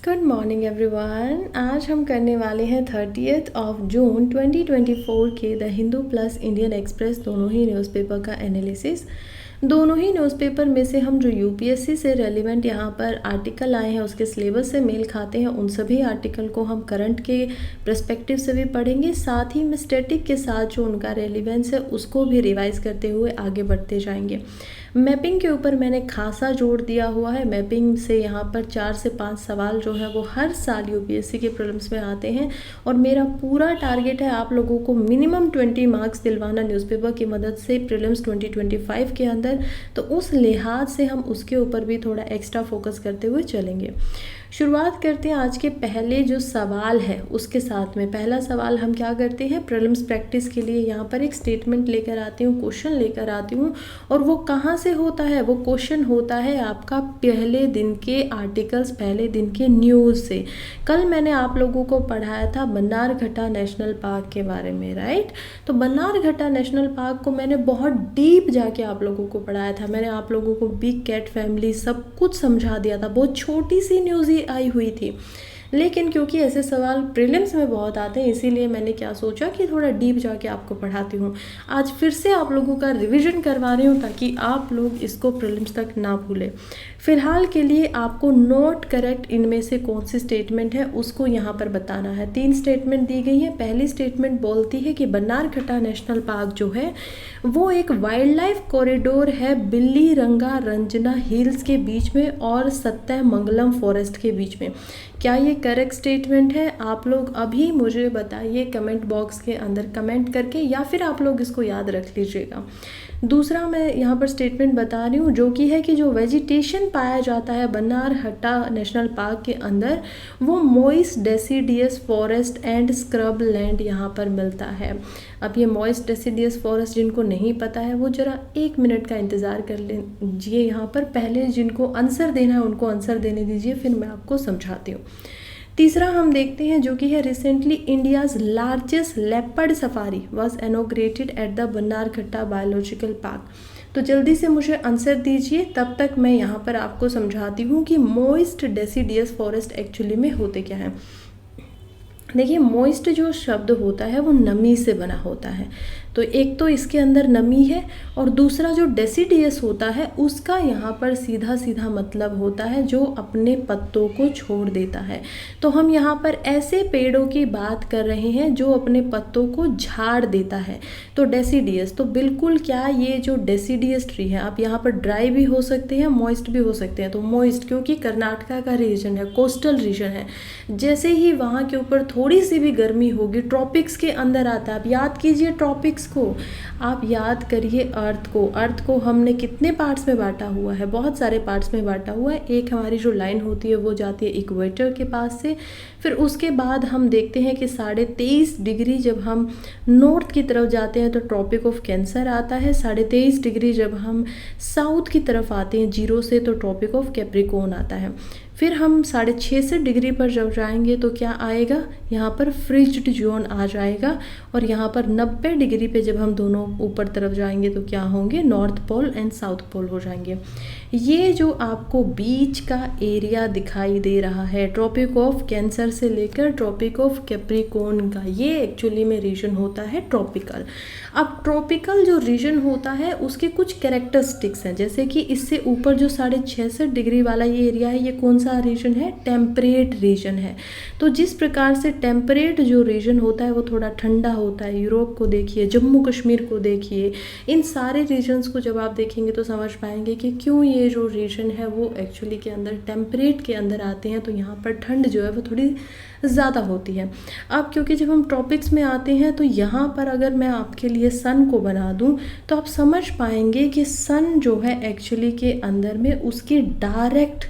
Good morning everyone. आज हम करने वाले हैं 30th ऑफ जून 2024 के the Hindu plus Indian express दोनों ही न्यूज़पेपर का एनालिसिस। दोनों ही न्यूज़पेपर में से हम जो यूपीएससी से रेलिवेंट यहाँ पर आर्टिकल आए हैं उसके सिलेबस से मेल खाते हैं उन सभी आर्टिकल को हम करंट के पर्सपेक्टिव से भी पढ़ेंगे, साथ ही में स्टैटिक के साथ जो उनका रेलिवेंस है उसको भी रिवाइज करते हुए आगे बढ़ते जाएंगे। मैपिंग के ऊपर मैंने खासा जोर दिया हुआ है। मैपिंग से यहाँ पर 4 से 5 सवाल जो है वो हर साल यूपीएससी के प्रीलिम्स में आते हैं और मेरा पूरा टारगेट है आप लोगों को मिनिमम 20 मार्क्स दिलवाना न्यूज़पेपर की मदद से प्रीलिम्स 2025 के अंदर। तो उस लिहाज से हम उसके ऊपर भी थोड़ा एक्स्ट्रा फोकस करते हुए चलेंगे। शुरुआत करते हैं आज के पहले जो सवाल है उसके साथ में। पहला सवाल हम क्या करते हैं, प्रीलिम्स प्रैक्टिस के लिए यहाँ पर एक स्टेटमेंट लेकर आती हूँ, क्वेश्चन लेकर आती हूँ। और वो कहाँ से होता है, वो क्वेश्चन होता है आपका पहले दिन के आर्टिकल्स, पहले दिन के न्यूज़ से। कल मैंने आप लोगों को पढ़ाया था बन्नारघट्टा नेशनल पार्क के बारे में, राइट। तो बन्नारघट्टा नेशनल पार्क को मैंने बहुत डीप जाके आप लोगों को पढ़ाया था। मैंने आप लोगों को बिग कैट फैमिली सब कुछ समझा दिया था। बहुत छोटी सी न्यूज़ आई हुई थी, लेकिन क्योंकि ऐसे सवाल प्रीलिम्स में बहुत आते हैं इसीलिए मैंने क्या सोचा कि थोड़ा डीप जाके आपको पढ़ाती हूँ। आज फिर से आप लोगों का रिवीजन करवा रही हूँ ताकि आप लोग इसको प्रीलिम्स तक ना भूलें। फिलहाल के लिए आपको नोट करेक्ट इनमें से कौन सी स्टेटमेंट है उसको यहाँ पर बताना है। 3 स्टेटमेंट दी गई है। पहली स्टेटमेंट बोलती है कि बन्नारघट्टा नेशनल पार्क जो है वो एक वाइल्ड लाइफ कॉरिडोर है बिल्ली रंगा रंजना हिल्स के बीच में और सत्यमंगलम फॉरेस्ट के बीच में। क्या ये करेक्ट स्टेटमेंट है? आप लोग अभी मुझे बताइए कमेंट बॉक्स के अंदर कमेंट करके, या फिर आप लोग इसको याद रख लीजिएगा। दूसरा मैं यहाँ पर स्टेटमेंट बता रही हूँ जो कि है कि जो वेजिटेशन पाया जाता है बन्नारघट्टा नेशनल पार्क के अंदर वो moist deciduous forest and scrub land यहाँ पर मिलता है। अब ये मॉइस्ट डेसिडियस फॉरेस्ट जिनको नहीं पता है वो ज़रा 1 मिनट का इंतज़ार कर लीजिए। यहाँ पर पहले जिनको आंसर देना है उनको आंसर देने दीजिए, फिर मैं आपको समझाती हूँ। तीसरा हम देखते हैं जो कि है recently India's largest leopard safari was inaugurated at the Bannerghatta biological park. तो जल्दी से मुझे आंसर दीजिए, तब तक मैं यहाँ पर आपको समझाती हूँ कि मॉइस्ट डेसिडियस फॉरेस्ट एक्चुअली में होते क्या हैं। देखिए, मॉइस्ट जो शब्द होता है वो नमी से बना होता है, तो एक तो इसके अंदर नमी है और दूसरा जो डेसिडियस होता है उसका यहाँ पर सीधा सीधा मतलब होता है जो अपने पत्तों को छोड़ देता है। तो हम यहाँ पर ऐसे पेड़ों की बात कर रहे हैं जो अपने पत्तों को झाड़ देता है। तो डेसिडियस, तो बिल्कुल क्या ये जो डेसिडियस ट्री है, आप यहाँ पर ड्राई भी हो सकते हैं मॉइस्ट भी हो सकते हैं। तो मॉइस्ट क्योंकि कर्नाटका का रीजन है, कोस्टल रीजन है, जैसे ही वहाँ के ऊपर थोड़ी सी भी गर्मी होगी ट्रॉपिक्स के अंदर आता है। आप याद कीजिए ट्रॉपिक्स को, आप याद करिए अर्थ को। अर्थ को हमने कितने पार्ट्स में बांटा हुआ है, बहुत सारे पार्ट्स में बांटा हुआ है। एक हमारी जो लाइन होती है वो जाती है इक्वेटर के पास से, फिर उसके बाद हम देखते हैं कि 23.5 डिग्री जब हम नॉर्थ की तरफ जाते हैं तो ट्रॉपिक ऑफ कैंसर आता है। 23.5 डिग्री जब हम साउथ की तरफ आते हैं 0 से तो ट्रॉपिक ऑफ कैप्रिकॉर्न आता है। फिर हम 6.5 डिग्री पर जब जाएंगे तो क्या आएगा, यहाँ पर फ्रिज्ड जोन आ जाएगा। और यहाँ पर 90 डिग्री पे जब हम दोनों ऊपर तरफ जाएंगे तो क्या होंगे, north pole and south pole हो जाएंगे। ये जो आपको बीच का एरिया दिखाई दे रहा है ट्रॉपिक ऑफ कैंसर से लेकर ट्रॉपिक ऑफ कैप्रिकॉर्न का, ये एक्चुअली में रीजन होता है ट्रॉपिकल। अब ट्रॉपिकल जो रीजन होता है उसके कुछ कैरेक्टरिस्टिक्स हैं, जैसे कि इससे ऊपर जो 66.5 डिग्री वाला ये एरिया है ये कौन सा रीजन है, टेम्परेट रीजन है। तो जिस प्रकार से टेम्परेट जो रीजन होता है वो थोड़ा ठंडा होता है, यूरोप को देखिए, जम्मू कश्मीर को देखिए, इन सारे रीजन्स को जब आप देखेंगे तो समझ पाएंगे कि क्यों ये जो रीजन है वो एक्चुअली के अंदर टेम्परेट के अंदर आते हैं। तो यहाँ पर ठंड जो है वो थोड़ी ज़्यादा होती है। अब क्योंकि जब हम ट्रॉपिक्स में आते हैं तो यहाँ पर अगर मैं आपके लिए सन को बना दूँ तो आप समझ पाएंगे कि सन जो है एक्चुअली के अंदर में उसकी डायरेक्ट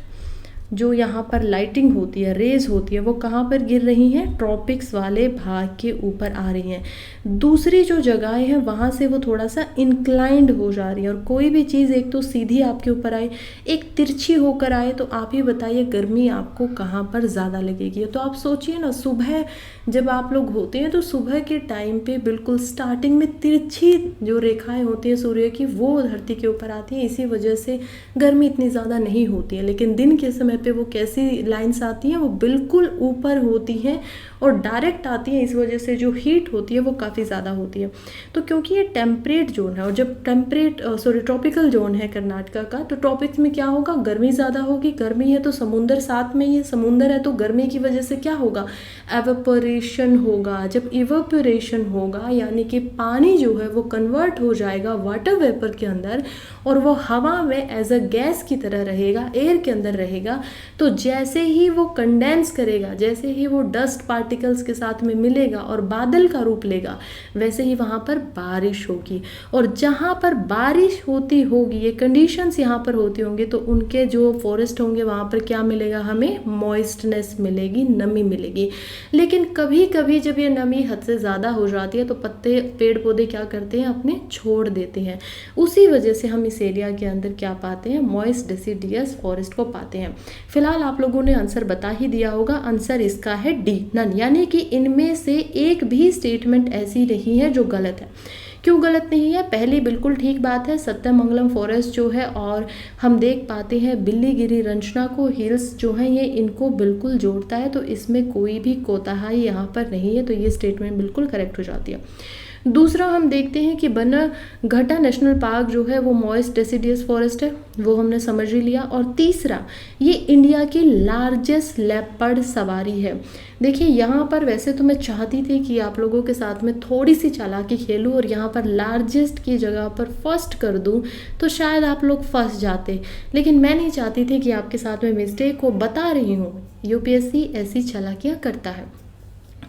जो यहाँ पर लाइटिंग होती है, रेज होती है, वो कहाँ पर गिर रही हैं, ट्रॉपिक्स वाले भाग के ऊपर आ रही हैं। दूसरी जो जगहें हैं वहाँ से वो थोड़ा सा इंक्लाइंड हो जा रही है। और कोई भी चीज़ एक तो सीधी आपके ऊपर आए, एक तिरछी होकर आए, तो आप ही बताइए गर्मी आपको कहाँ पर ज़्यादा लगेगी। तो आप सोचिए ना, सुबह जब आप लोग होते हैं तो सुबह के टाइम पे बिल्कुल स्टार्टिंग में तिरछी जो रेखाएं होती हैं सूर्य की वो धरती के ऊपर आती हैं, इसी वजह से गर्मी इतनी ज़्यादा नहीं होती है। लेकिन दिन के समय पे वो कैसी लाइंस आती हैं, वो बिल्कुल ऊपर होती हैं और डायरेक्ट आती हैं। इस वजह से जो हीट होती है वो काफ़ी ज़्यादा होती है। तो क्योंकि ये टेम्परेट जोन है और जब ट्रॉपिकल जोन है कर्नाटका का, तो ट्रॉपिक्स में क्या होगा, गर्मी ज़्यादा होगी। गर्मी है तो समुंदर साथ में ही है, समुंदर है तो गर्मी की वजह से क्या होगा, एवेपोरेशन होगा। जब इवेपोरेशन होगा यानी कि पानी जो है वो कन्वर्ट हो जाएगा वाटर वेपर के अंदर और वो हवा में एज अ गैस की तरह रहेगा, एयर के अंदर रहेगा। तो जैसे ही वो कंडेंस करेगा, जैसे ही वो डस्ट पार्टिकल्स के साथ में मिलेगा और बादल का रूप लेगा, वैसे ही वहाँ पर बारिश होगी। और जहाँ पर बारिश होती होगी, ये कंडीशंस यहाँ पर होती होंगी, तो उनके जो फॉरेस्ट होंगे वहाँ पर क्या मिलेगा, हमें मॉइस्टनेस मिलेगी, नमी मिलेगी। लेकिन कभी कभी जब ये नमी हद से ज़्यादा हो जाती है तो पत्ते, पेड़ पौधे क्या करते हैं, अपने छोड़ देते हैं। उसी वजह से हम इस एरिया के अंदर क्या पाते हैं, मॉइस्ट डेसिडियस फॉरेस्ट को पाते हैं। फिलहाल आप लोगों ने आंसर बता ही दिया होगा, आंसर इसका है डी, नन, यानी कि इनमें से एक भी स्टेटमेंट ऐसी नहीं है जो गलत है। क्यों गलत नहीं है, पहली बिल्कुल ठीक बात है, सत्यमंगलम फॉरेस्ट जो है, और हम देख पाते हैं बिल्लीगिरी रंजना को, हिल्स जो हैं ये इनको बिल्कुल जोड़ता है, तो इसमें कोई भी कोताही यहाँ पर नहीं है, तो ये स्टेटमेंट बिल्कुल करेक्ट हो जाती है। दूसरा हम देखते हैं कि बनरघट्टा नेशनल पार्क जो है वो मॉइस्ट डेसिडियस फॉरेस्ट है, वो हमने समझ ही लिया। और तीसरा, ये इंडिया की लार्जेस्ट लेपर्ड सवारी है। देखिए यहाँ पर वैसे तो मैं चाहती थी कि आप लोगों के साथ में थोड़ी सी चालाकी खेलूँ और यहाँ पर लार्जेस्ट की जगह पर फर्स्ट कर दूँ, तो शायद आप लोग फंस जाते, लेकिन मैं नहीं चाहती थी कि आपके साथ में मिस्टेक हो। बता रही हूँ, यूपीएससी ऐसी चालाकियाँ करता है।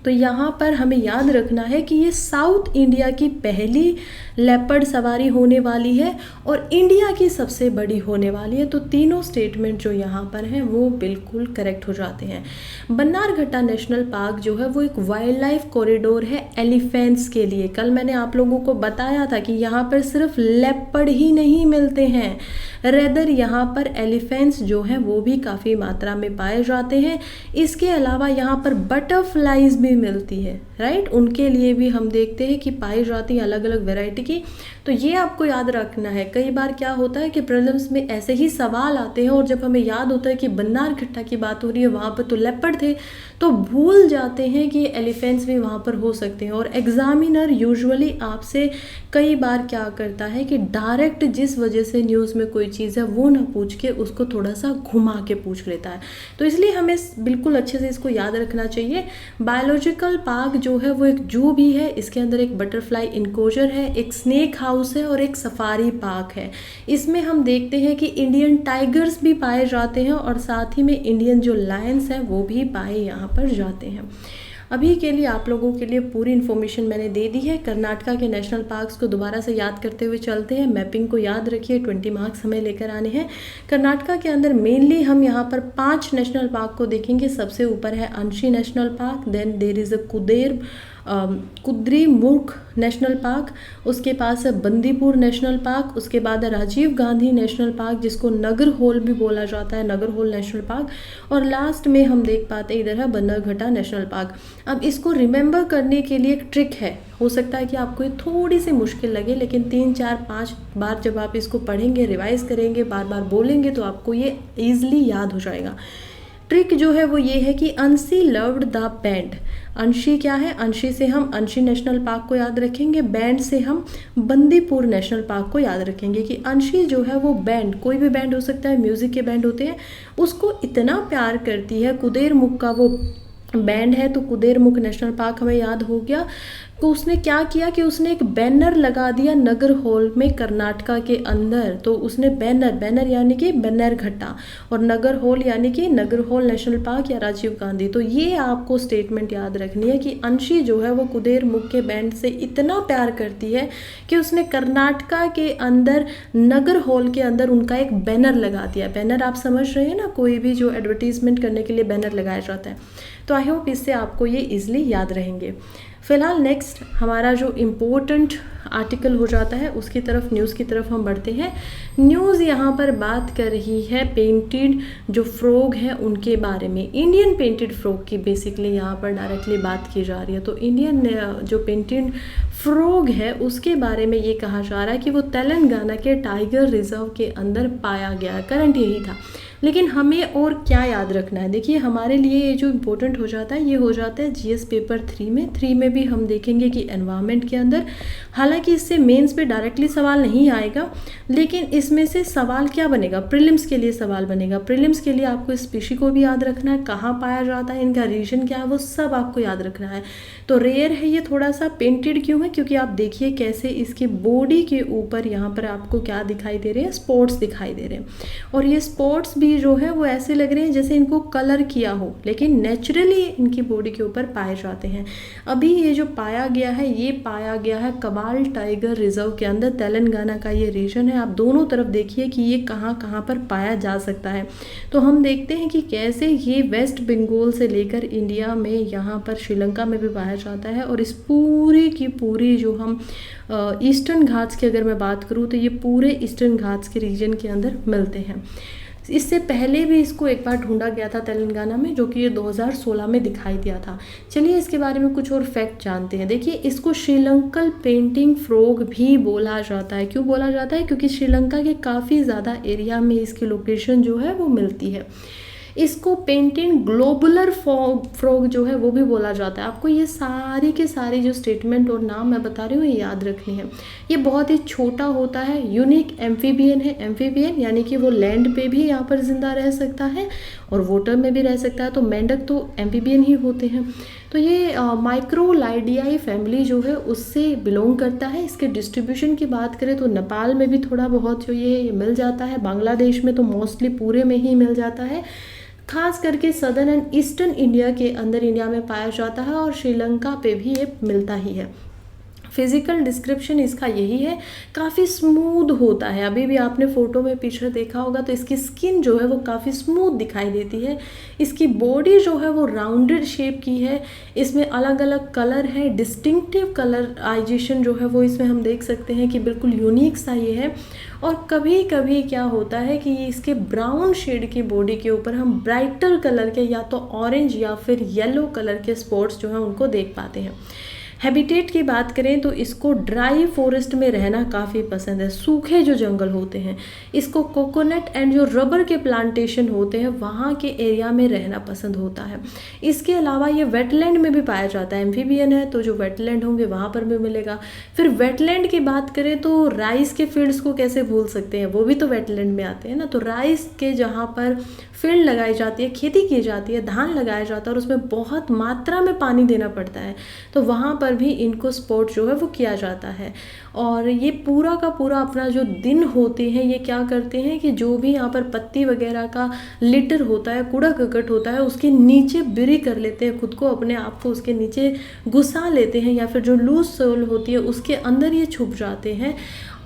तो यहाँ पर हमें याद रखना है कि ये साउथ इंडिया की पहली लेपर्ड सवारी होने वाली है और इंडिया की सबसे बड़ी होने वाली है। तो तीनों स्टेटमेंट जो यहाँ पर हैं वो बिल्कुल करेक्ट हो जाते हैं। बन्नारघट्टा नेशनल पार्क जो है वो एक वाइल्ड लाइफ कॉरिडोर है एलिफेंट्स के लिए। कल मैंने आप लोगों को बताया था कि यहाँ पर सिर्फ लेपर्ड ही नहीं मिलते हैं, रेदर यहाँ पर एलिफेंट्स जो हैं वो भी काफ़ी मात्रा में पाए जाते हैं। इसके अलावा यहाँ पर बटरफ्लाइज भी मिलती है, राइट, उनके लिए भी हम देखते हैं कि पाई जाती है अलग अलग वैरायटी की। तो ये आपको याद रखना है। कई बार क्या होता है कि प्रीलिम्स में ऐसे ही सवाल आते हैं और जब हमें याद होता है कि बन्नारघट्टा की बात हो रही है, वहाँ पर तो लेपर्ड थे, तो भूल जाते हैं कि एलिफेंट्स भी वहाँ पर हो सकते हैं। और एग्जामिनर यूजुअली आपसे कई बार क्या करता है कि डायरेक्ट जिस वजह से न्यूज़ में कोई चीज़ है वो ना पूछ के उसको थोड़ा सा घुमा के पूछ लेता है। तो इसलिए हमें बिल्कुल अच्छे से इसको याद रखना चाहिए। बायोलॉजिकल पार्क जो है वो एक जू भी है, इसके अंदर एक बटरफ्लाई इनक्लोजर है, एक स्नेक हाउस है और एक सफारी पार्क है। इसमें हम देखते हैं कि इंडियन टाइगर्स भी पाए जाते हैं और साथ ही में इंडियन जो लायंस हैं वो भी पाए यहाँ पर जाते हैं। अभी के लिए आप लोगों के लिए पूरी इन्फॉर्मेशन मैंने दे दी है। कर्नाटका के नेशनल पार्क्स को दोबारा से याद करते हुए चलते हैं। मैपिंग को याद रखिए, 20 मार्क्स हमें लेकर आने हैं। कर्नाटका के अंदर मेनली हम यहाँ पर 5 नेशनल पार्क को देखेंगे। सबसे ऊपर है Anshi national park, then there is a Kudremukh national park, उसके पास है बंदीपुर नेशनल पार्क, उसके बाद है राजीव गांधी नेशनल पार्क जिसको नगर होल भी बोला जाता है, नगर होल नेशनल पार्क, और लास्ट में हम देख पाते हैं इधर है बन्नारघट्टा नेशनल पार्क। अब इसको रिमेंबर करने के लिए एक ट्रिक है, हो सकता है कि आपको ये थोड़ी सी मुश्किल लगे, लेकिन 3, 4, 5 बार जब आप इसको पढ़ेंगे, रिवाइज करेंगे, बार बार बोलेंगे तो आपको ये ईजिली याद हो जाएगा। ट्रिक जो है वो ये है कि अंशी लव्ड द बैंड। अंशी क्या है, अंशी से हम अंशी नेशनल पार्क को याद रखेंगे, बैंड से हम बंदीपुर नेशनल पार्क को याद रखेंगे कि अंशी जो है वो बैंड, कोई भी बैंड हो सकता है, म्यूज़िक के बैंड होते हैं, उसको इतना प्यार करती है। कुदेरमुख का वो बैंड है, तो कुदेरमुख नेशनल पार्क हमें याद हो गया। तो उसने क्या किया कि उसने एक बैनर लगा दिया नगर हॉल में कर्नाटका के अंदर। तो उसने बैनर यानी कि बन्नारघट्टा और नगर हॉल यानी कि नगर हॉल नेशनल पार्क या राजीव गांधी। तो ये आपको स्टेटमेंट याद रखनी है कि अंशी जो है वो कुदेरमुख के बैंड से इतना प्यार करती है कि उसने कर्नाटका के अंदर नगर हॉल के अंदर उनका एक बैनर लगा दिया। बैनर आप समझ रहे हैं ना, कोई भी जो एडवर्टीजमेंट करने के लिए बैनर लगाया जाता है। तो आई होप इससे आपको ये इजीली याद रहेंगे। फिलहाल नेक्स्ट हमारा जो इम्पोर्टेंट आर्टिकल हो जाता है उसकी तरफ, न्यूज़ की तरफ हम बढ़ते हैं। न्यूज़ यहाँ पर बात कर रही है पेंटेड जो फ्रॉग हैं उनके बारे में, इंडियन पेंटेड फ्रॉग की बेसिकली यहाँ पर डायरेक्टली बात की जा रही है। तो इंडियन जो पेंटेड फ्रॉग है उसके बारे में ये कहा जा रहा है कि वो तेलंगाना के टाइगर रिजर्व के अंदर पाया गया। करंट यही था। लेकिन हमें और क्या याद रखना है, देखिए हमारे लिए ये जो इम्पोर्टेंट हो जाता है ये हो जाता है जीएस पेपर 3 में भी हम देखेंगे कि एनवायरनमेंट के अंदर, हालांकि इससे मेंस पे डायरेक्टली सवाल नहीं आएगा, लेकिन इसमें से सवाल क्या बनेगा, प्रीलिम्स के लिए सवाल बनेगा। प्रीलिम्स के लिए आपको स्पीशी को भी याद रखना है, कहाँ पाया जाता है, इनका रीजन क्या है, वो सब आपको याद रखना है। तो रेयर है ये, थोड़ा सा पेंटेड क्यों है, क्योंकि आप देखिए कैसे इसके बॉडी के ऊपर यहाँ पर आपको क्या दिखाई दे रहे हैं, स्पॉट्स दिखाई दे रहे हैं, और ये स्पॉट्स भी जो है वो ऐसे लग रहे हैं जैसे इनको कलर किया हो, लेकिन नेचुरली इनकी बॉडी के ऊपर पाए जाते हैं। अभी ये जो पाया गया है ये पाया गया है कबाल टाइगर रिजर्व के अंदर, तेलंगाना का ये रीजन है। आप दोनों तरफ देखिए कि ये कहाँ कहाँ पर पाया जा सकता है। तो हम देखते हैं कि कैसे ये वेस्ट बंगाल से लेकर इंडिया में, यहाँ पर श्रीलंका में भी पाया जाता है, और इस पूरी की पूरी जो हम ईस्टर्न घाट्स की अगर मैं बात करूँ तो ये पूरे ईस्टर्न घाट्स के रीजन के अंदर मिलते हैं। इससे पहले भी इसको एक बार ढूंढा गया था तेलंगाना में, जो कि ये 2016 में दिखाई दिया था। चलिए इसके बारे में कुछ और फैक्ट जानते हैं। देखिए इसको श्रीलंकन पेंटिंग फ्रॉग भी बोला जाता है। क्यों बोला जाता है, क्योंकि श्रीलंका के काफ़ी ज़्यादा एरिया में इसकी लोकेशन जो है वो मिलती है। इसको पेंटिंग ग्लोबुलर फ्रॉग जो है वो भी बोला जाता है। आपको ये सारी के सारी जो स्टेटमेंट और नाम मैं बता रही हूँ ये याद रखनी है। ये बहुत ही छोटा होता है, यूनिक एम्फीबियन है। एम्फीबियन यानी कि वो लैंड पे भी यहाँ पर जिंदा रह सकता है और वाटर में भी रह सकता है। तो मेंढक तो एम्फीबियन ही होते हैं। तो ये माइक्रोलाइडियाई फैमिली जो है उससे बिलोंग करता है। इसके डिस्ट्रीब्यूशन की बात करें तो नेपाल में भी थोड़ा बहुत जो ये मिल जाता है, बांग्लादेश में तो मोस्टली पूरे में ही मिल जाता है, खास करके सदर्न एंड ईस्टर्न इंडिया के अंदर इंडिया में पाया जाता है, और श्रीलंका पे भी ये मिलता ही है। फिजिकल डिस्क्रिप्शन इसका यही है, काफ़ी स्मूथ होता है। अभी भी आपने फ़ोटो में पीछे देखा होगा तो इसकी स्किन जो है वो काफ़ी स्मूथ दिखाई देती है। इसकी बॉडी जो है वो राउंडेड शेप की है। इसमें अलग अलग कलर है, डिस्टिंक्टिव कलराइजेशन जो है वो इसमें हम देख सकते हैं कि बिल्कुल यूनिक सा ये है। और कभी कभी क्या होता है कि इसके ब्राउन शेड की बॉडी के ऊपर हम ब्राइटर कलर के या तो ऑरेंज या फिर येलो कलर के स्पॉट्स जो हैं उनको देख पाते हैं। हैबिटेट की बात करें तो इसको ड्राई फॉरेस्ट में रहना काफ़ी पसंद है, सूखे जो जंगल होते हैं। इसको कोकोनट एंड जो रबर के प्लांटेशन होते हैं वहाँ के एरिया में रहना पसंद होता है। इसके अलावा ये वेटलैंड में भी पाया जाता है। एम्फीबियन है तो जो वेटलैंड होंगे वहाँ पर भी मिलेगा। फिर वेटलैंड की बात करें तो राइस के फील्ड्स को कैसे भूल सकते हैं, वो भी तो वेटलैंड में आते हैं ना। तो राइस के जहाँ पर फील्ड लगाई जाती है, खेती की जाती है, धान लगाया जाता है और उसमें बहुत मात्रा में पानी देना पड़ता है, तो वहाँ पर भी इनको स्पॉट जो है वो किया जाता है। और ये पूरा का पूरा अपना जो दिन होते हैं ये क्या करते हैं कि जो भी यहाँ पर पत्ती वगैरह का लिटर होता है, कूड़ा करकट होता है, उसके नीचे बिरी कर लेते हैं खुद को, अपने आप को उसके नीचे घुसा लेते हैं, या फिर जो लूज सोल होती है उसके अंदर ये छुप जाते हैं।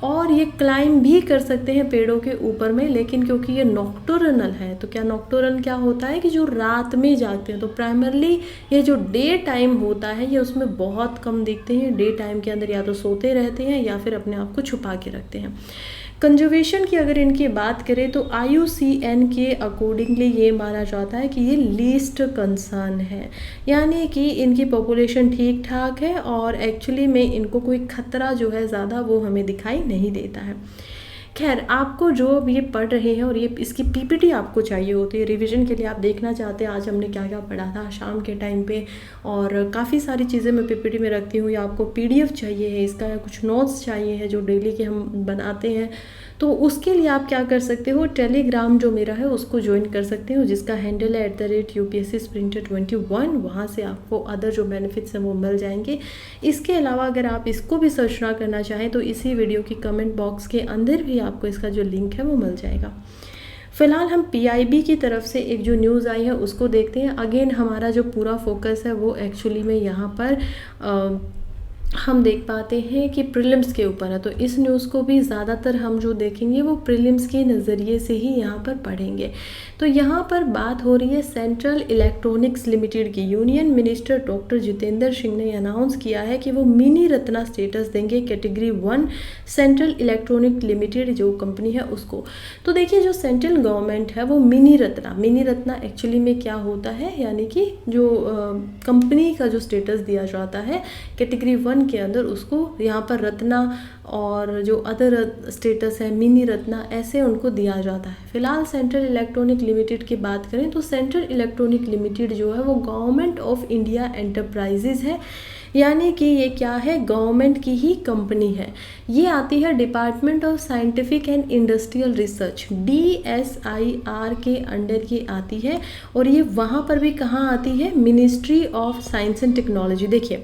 और ये क्लाइम भी कर सकते हैं पेड़ों के ऊपर में, लेकिन क्योंकि ये नॉक्टोरनल है तो क्या नॉक्टोरनल क्या होता है कि जो रात में जागते हैं, तो प्राइमरली ये जो डे टाइम होता है ये उसमें बहुत कम दिखते हैं। डे टाइम के अंदर या तो सोते रहते हैं या फिर अपने आप को छुपा के रखते हैं। कंजर्वेशन की अगर इनकी बात करें तो IUCN के अकॉर्डिंगली ये माना जाता है कि ये लीस्ट कंसर्न है, यानी कि इनकी पॉपुलेशन ठीक ठाक है और एक्चुअली में इनको कोई खतरा जो है ज़्यादा वो हमें दिखाई नहीं देता है। खैर, आपको जो अब ये पढ़ रहे हैं और ये इसकी PPT आपको चाहिए होती है रिवीजन के लिए, आप देखना चाहते हैं आज हमने क्या क्या पढ़ा था शाम के टाइम पे, और काफ़ी सारी चीज़ें मैं PPT में रखती हूँ, या आपको PDF चाहिए है इसका, या कुछ नोट्स चाहिए है जो डेली के हम बनाते हैं, तो उसके लिए आप क्या कर सकते हो, टेलीग्राम जो मेरा है उसको ज्वाइन कर सकते हो, जिसका हैंडल है @UPSC Sprinter 21। वहाँ से आपको अदर जो बेनिफिट्स हैं वो मिल जाएंगे। इसके अलावा अगर आप इसको भी सर्च ना करना चाहें तो इसी वीडियो की कमेंट बॉक्स के अंदर भी आपको इसका जो लिंक है वो मिल जाएगा। फ़िलहाल हम PIB की तरफ से एक जो न्यूज़ आई है उसको देखते हैं। अगेन हमारा जो पूरा फोकस है वो एक्चुअली में यहाँ पर हम देख पाते हैं कि प्रीलिम्स के ऊपर है, तो इस न्यूज़ को भी ज़्यादातर हम जो देखेंगे वो प्रीलिम्स के नज़रिए से ही यहाँ पर पढ़ेंगे। तो यहाँ पर बात हो रही है सेंट्रल इलेक्ट्रॉनिक्स लिमिटेड की। Union minister doctor Jitendra Singh ने अनाउंस किया है कि वो मिनी रत्ना स्टेटस देंगे कैटेगरी 1 सेंट्रल इलेक्ट्रॉनिक लिमिटेड जो कंपनी है उसको। तो देखिए जो सेंट्रल गवर्नमेंट है वो मिनी रत्ना एक्चुअली में क्या होता है, यानी कि जो कंपनी का जो स्टेटस दिया जाता है कैटेगरी 1 1 के अंदर उसको यहाँ पर रत्ना और जो अदर स्टेटस है मिनी रत्ना ऐसे उनको दिया जाता है। फिलहाल सेंट्रल इलेक्ट्रॉनिक लिमिटेड की बात करें तो सेंट्रल इलेक्ट्रॉनिक लिमिटेड जो है वो गवर्नमेंट ऑफ इंडिया एंटरप्राइजेज है, यानी कि ये क्या है, गवर्नमेंट की ही कंपनी है। ये आती है department of scientific and industrial research DSIR के अंडर की आती है। और ये वहाँ पर भी कहाँ आती है, ministry of science and technology. देखिए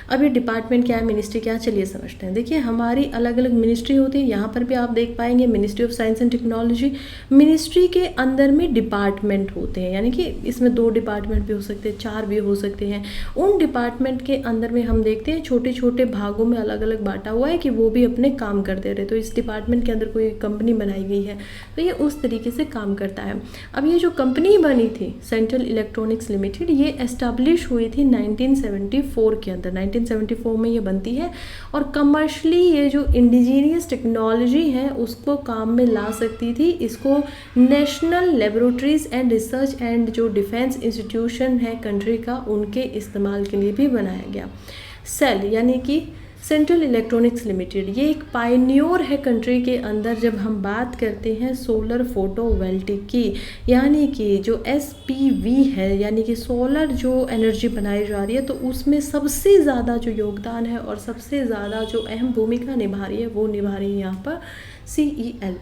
अब ये डिपार्टमेंट क्या है, मिनिस्ट्री क्या है, चलिए समझते हैं। देखिए हमारी अलग अलग मिनिस्ट्री होती है, यहाँ पर भी आप देख पाएंगे ministry of science and technology. Ministry के अंदर में डिपार्टमेंट होते हैं, यानी कि इसमें 2 डिपार्टमेंट भी हो सकते हैं, 4 भी हो सकते हैं। उन डिपार्टमेंट के अंदर में हम देखते हैं छोटे छोटे भागों में अलग अलग बांटा हुआ है कि वो भी अपने काम करते रहे। तो इस डिपार्टमेंट के अंदर कोई कंपनी बनाई गई है तो ये उस तरीके से काम करता है। अब ये जो कंपनी बनी थी सेंट्रल इलेक्ट्रॉनिक्स लिमिटेड, ये एस्टैब्लिश हुई थी 1974 के अंदर। 1974 में ये बनती है और कमर्शली ये जो इंडिजीनियस टेक्नोलॉजी है उसको काम में ला सकती थी। इसको national laboratories and research and जो डिफेंस इंस्टीट्यूशन है कंट्री का, उनके इस्तेमाल के लिए भी बनाया गया। सेल यानी कि सेंट्रल इलेक्ट्रॉनिक्स लिमिटेड, ये एक पायनियर है कंट्री के अंदर। जब हम बात करते हैं सोलर फोटोवोल्टिक की, यानी कि जो SPV है, यानी कि सोलर जो एनर्जी बनाई जा रही है, तो उसमें सबसे ज़्यादा जो योगदान है और सबसे ज़्यादा जो अहम भूमिका निभा रही है वो निभा रही है यहाँ पर CEL।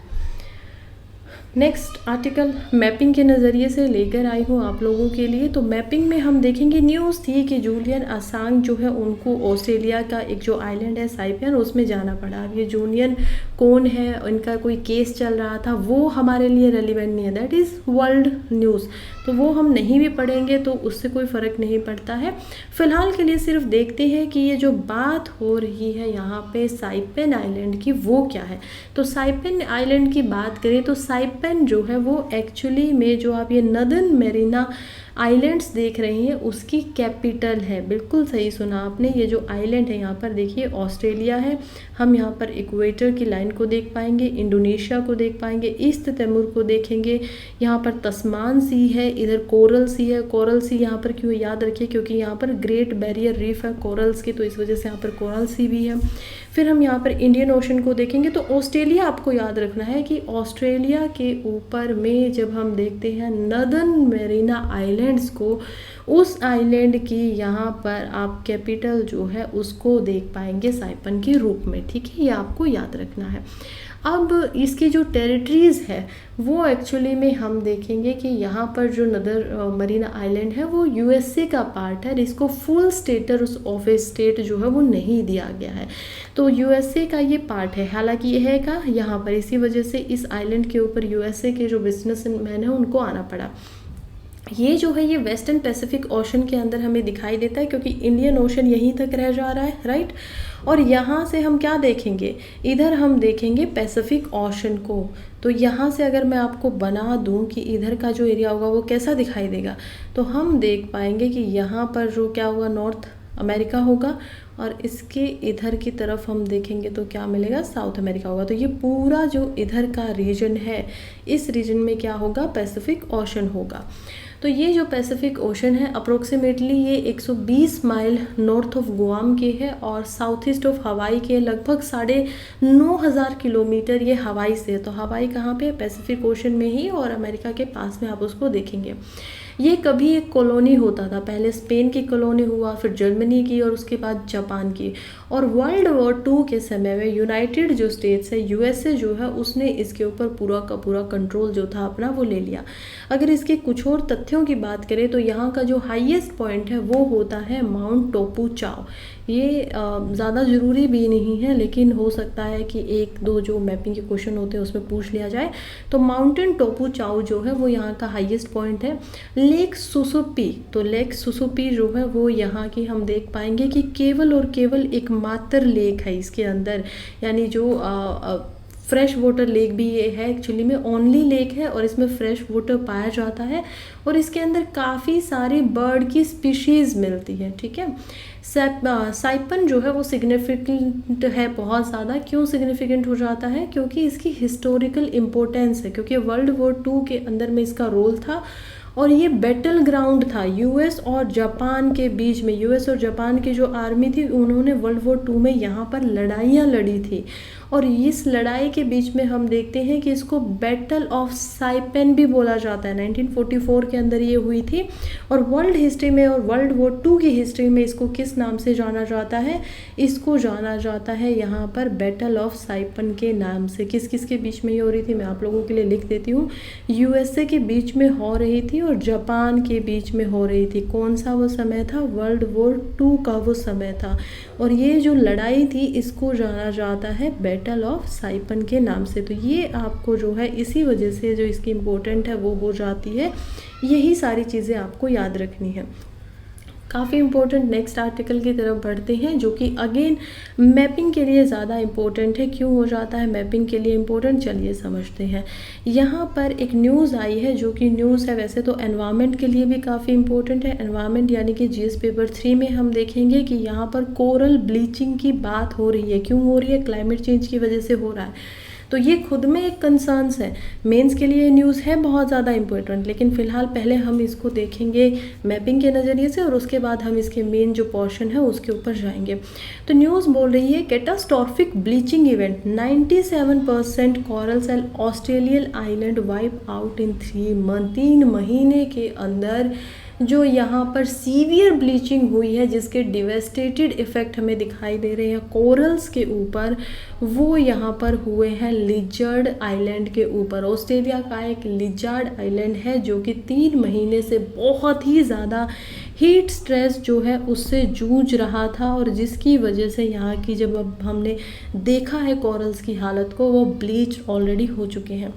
नेक्स्ट आर्टिकल मैपिंग के नज़रिए से लेकर आई हूँ आप लोगों के लिए। तो मैपिंग में हम देखेंगे, न्यूज़ थी कि जूलियन असांज जो है उनको ऑस्ट्रेलिया का एक जो आइलैंड है साइपन, उसमें जाना पड़ा। अब ये जूलियन कौन है, इनका कोई केस चल रहा था, वो हमारे लिए रेलिवेंट नहीं है, दैट इज़ वर्ल्ड न्यूज़, तो वो हम नहीं भी पढ़ेंगे तो उससे कोई फ़र्क नहीं पड़ता है। फ़िलहाल के लिए सिर्फ देखते हैं कि ये जो बात हो रही है यहाँ पे साइपन आइलैंड की, वो क्या है। तो साइपन आइलैंड की बात करें तो साइपन जो है वो एक्चुअली में जो आप ये नदर्न मेरिना आइलैंड्स देख रही हैं उसकी कैपिटल है। बिल्कुल सही सुना आपने, ये जो आइलैंड है यहाँ पर देखिए ऑस्ट्रेलिया है। हम यहाँ पर इक्वेटर की लाइन को देख पाएंगे, इंडोनेशिया को देख पाएंगे, ईस्ट तिमोर को देखेंगे, यहाँ पर तस्मान सी है, इधर कोरल सी है। कोरल सी यहाँ पर क्यों, याद रखिए क्योंकि यहाँ पर ग्रेट बैरियर रीफ है कोरल्स की, तो इस वजह से यहाँ पर कोरल सी भी है। फिर हम यहाँ पर इंडियन ओशन को देखेंगे तो ऑस्ट्रेलिया, आपको याद रखना है कि ऑस्ट्रेलिया के ऊपर में जब हम देखते हैं नदर्न मेरिना आइलैंड्स को, उस आइलैंड की यहाँ पर आप कैपिटल जो है उसको देख पाएंगे साइपन के रूप में। ठीक है, ये आपको याद रखना है। अब इसकी जो टेरिटरीज़ है वो एक्चुअली में हम देखेंगे कि यहाँ पर जो नदर मरीना आइलैंड है वो USA का पार्ट है। इसको full status of A state जो है वो नहीं दिया गया है, तो USA का ये पार्ट है। हालांकि यह है का यहाँ पर, इसी वजह से इस आइलैंड के ऊपर USA के जो बिजनेसमैन है उनको आना पड़ा। ये जो है ये वेस्टर्न पैसिफिक ओशन के अंदर हमें दिखाई देता है क्योंकि इंडियन ओशन यहीं तक रह जा रहा है, राइट। और यहाँ से हम क्या देखेंगे, इधर हम देखेंगे पैसिफिक ओशन को। तो यहाँ से अगर मैं आपको बना दूँ कि इधर का जो एरिया होगा वो कैसा दिखाई देगा, तो हम देख पाएंगे कि यहाँ पर जो क्या होगा, नॉर्थ अमेरिका होगा, और इसके इधर की तरफ हम देखेंगे तो क्या मिलेगा, साउथ अमेरिका होगा। तो ये पूरा जो इधर का रीजन है, इस रीजन में क्या होगा, पैसिफिक ओशन होगा। तो ये जो पैसिफिक ओशन है अप्रोक्सीमेटली ये 120 माइल नॉर्थ ऑफ गुआम के है और साउथ ईस्ट ऑफ हवाई के लगभग 9,500 किलोमीटर ये हवाई से है। तो हवाई कहाँ पे है, पैसिफिक ओशन में ही, और अमेरिका के पास में आप उसको देखेंगे। ये कभी एक कॉलोनी होता था, पहले स्पेन की कॉलोनी हुआ, फिर जर्मनी की, और उसके बाद जापान की। और वर्ल्ड वॉर 2 के समय में यूनाइटेड जो स्टेट्स है, USA जो है, उसने इसके ऊपर पूरा का पूरा कंट्रोल जो था अपना वो ले लिया। अगर इसके कुछ और तथ्यों की बात करें तो यहाँ का जो हाईएस्ट पॉइंट है वो होता है माउंट टोपू चाओ। ये ज़्यादा ज़रूरी भी नहीं है, लेकिन हो सकता है कि 1-2 जो मैपिंग के क्वेश्चन होते हैं उसमें पूछ लिया जाए। तो माउंटेन टोपू चाओ जो है वो यहाँ का हाईएस्ट पॉइंट है। लेक सुसुपी, तो लेक सुसुपी जो है वो यहाँ की हम देख पाएंगे कि केवल और केवल एकमात्र लेक है इसके अंदर, यानी जो फ्रेश वाटर लेक भी ये है, एक्चुअली में ओनली लेक है और इसमें फ्रेश वाटर पाया जाता है, और इसके अंदर काफ़ी सारी बर्ड की स्पीशीज़ मिलती है। ठीक है, साइपन जो है वो सिग्निफिकेंट है बहुत ज़्यादा। क्यों सिग्निफिकेंट हो जाता है, क्योंकि इसकी हिस्टोरिकल इम्पोर्टेंस है, क्योंकि वर्ल्ड वॉर 2 के अंदर में इसका रोल था और ये बैटल ग्राउंड था यूएस और जापान के बीच में। यूएस और जापान की जो आर्मी थी उन्होंने वर्ल्ड वॉर 2 में यहाँ पर लड़ाइयाँ लड़ी थी, और इस लड़ाई के बीच में हम देखते हैं कि इसको बैटल ऑफ साइपेन भी बोला जाता है। 1944 के अंदर ये हुई थी, और वर्ल्ड हिस्ट्री में और वर्ल्ड वॉर 2 की हिस्ट्री में इसको किस नाम से जाना जाता है? इसको जाना जाता है यहाँ पर बैटल ऑफ साइपन के नाम से। किस किस के बीच में ये हो रही थी मैं आप लोगों के लिए लिख देती हूँ। यूएसए के बीच में हो रही थी और जापान के बीच में हो रही थी। कौन सा वो समय था? वर्ल्ड वॉर 2 का वो समय था, और ये जो लड़ाई थी इसको जाना जाता है बैटल ऑफ साइपन के नाम से। तो ये आपको जो है इसी वजह से जो इसकी इम्पोर्टेंट है वो हो जाती है। यही सारी चीज़ें आपको याद रखनी है। काफ़ी इंपॉर्टेंट नेक्स्ट आर्टिकल की तरफ बढ़ते हैं, जो कि अगेन मैपिंग के लिए ज़्यादा इम्पोर्टेंट है। क्यों हो जाता है मैपिंग के लिए इम्पोर्टेंट, चलिए समझते हैं। यहाँ पर एक न्यूज़ आई है, जो कि न्यूज़ है वैसे तो एनवायरनमेंट के लिए भी काफ़ी इंपॉर्टेंट है। एनवायरनमेंट यानी कि जीएस पेपर 3 में हम देखेंगे कि यहाँ पर कोरल ब्लीचिंग की बात हो रही है। क्यों हो रही है? क्लाइमेट चेंज की वजह से हो रहा है। तो ये खुद में एक कंसर्न्स है। मेंस के लिए न्यूज़ है बहुत ज़्यादा इंपॉर्टेंट, लेकिन फ़िलहाल पहले हम इसको देखेंगे मैपिंग के नज़रिए से, और उसके बाद हम इसके मेन जो पोर्शन है उसके ऊपर जाएंगे। तो न्यूज़ बोल रही है catastrophic bleaching event, 97% corals and Australian island wipe out in 3 month. 3 महीने के अंदर जो यहाँ पर सीवियर ब्लीचिंग हुई है, जिसके डिवेस्टेटेड इफ़ेक्ट हमें दिखाई दे रहे हैं कोरल्स के ऊपर, वो यहाँ पर हुए हैं लिजर्ड आइलैंड के ऊपर। ऑस्ट्रेलिया का एक लिजर्ड आइलैंड है जो कि 3 महीने से बहुत ही ज़्यादा हीट स्ट्रेस जो है उससे जूझ रहा था, और जिसकी वजह से यहाँ की जब अब हमने देखा है कोरल्स की हालत को, वो ब्लीच ऑलरेडी हो चुके हैं।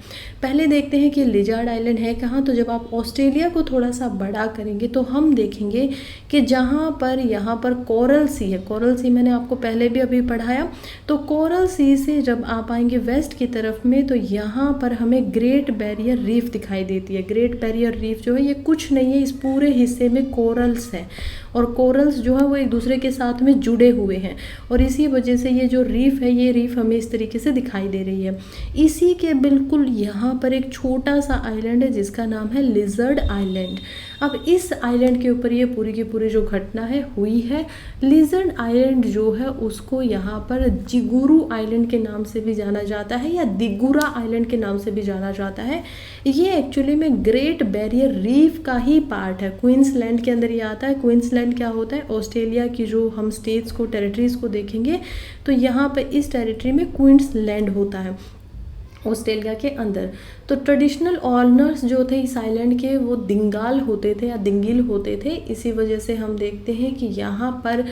पहले देखते हैं कि लिजर्ड आइलैंड है कहाँ। तो जब आप ऑस्ट्रेलिया को थोड़ा सा बड़ा करेंगे तो हम देखेंगे कि जहाँ पर यहाँ पर कोरल सी है, कोरल सी मैंने आपको पहले भी अभी पढ़ाया। तो कोरल सी से जब आप आएंगे वेस्ट की तरफ में, तो यहाँ पर हमें ग्रेट बैरियर रीफ दिखाई देती है। ग्रेट बैरियर रीफ जो है ये कुछ नहीं है, इस पूरे हिस्से में कोरल्स हैं, और कोरल्स जो है वो एक दूसरे के साथ में जुड़े हुए हैं, और इसी वजह से ये जो रीफ है, ये रीफ हमें इस तरीके से दिखाई दे रही है। इसी के बिल्कुल यहाँ पर एक छोटा सा आइलैंड है जिसका नाम है लिजर्ड आइलैंड। अब इस आइलैंड के ऊपर ये पूरी की पूरी जो घटना है हुई है। लिजर्ड आइलैंड जो है उसको यहाँ पर जिगुरु आइलैंड के नाम से भी जाना जाता है, या दिगुरा आइलैंड के नाम से भी जाना जाता है। ये एक्चुअली में ग्रेट बैरियर रीफ का ही पार्ट है। क्वींसलैंड के अंदर ये आता है। क्वींसलैंड क्या होता है? ऑस्ट्रेलिया की जो हम स्टेट्स को, टेरिटरीज़ को देखेंगे तो यहाँ पे इस टेरिटरी में क्वींसलैंड होता है ऑस्ट्रेलिया के अंदर। तो ट्रेडिशनल ऑनर्स जो थे इस आइलैंड के, वो दिंगाल होते थे या दिंगिल होते थे। इसी वजह से हम देखते हैं कि यहाँ पर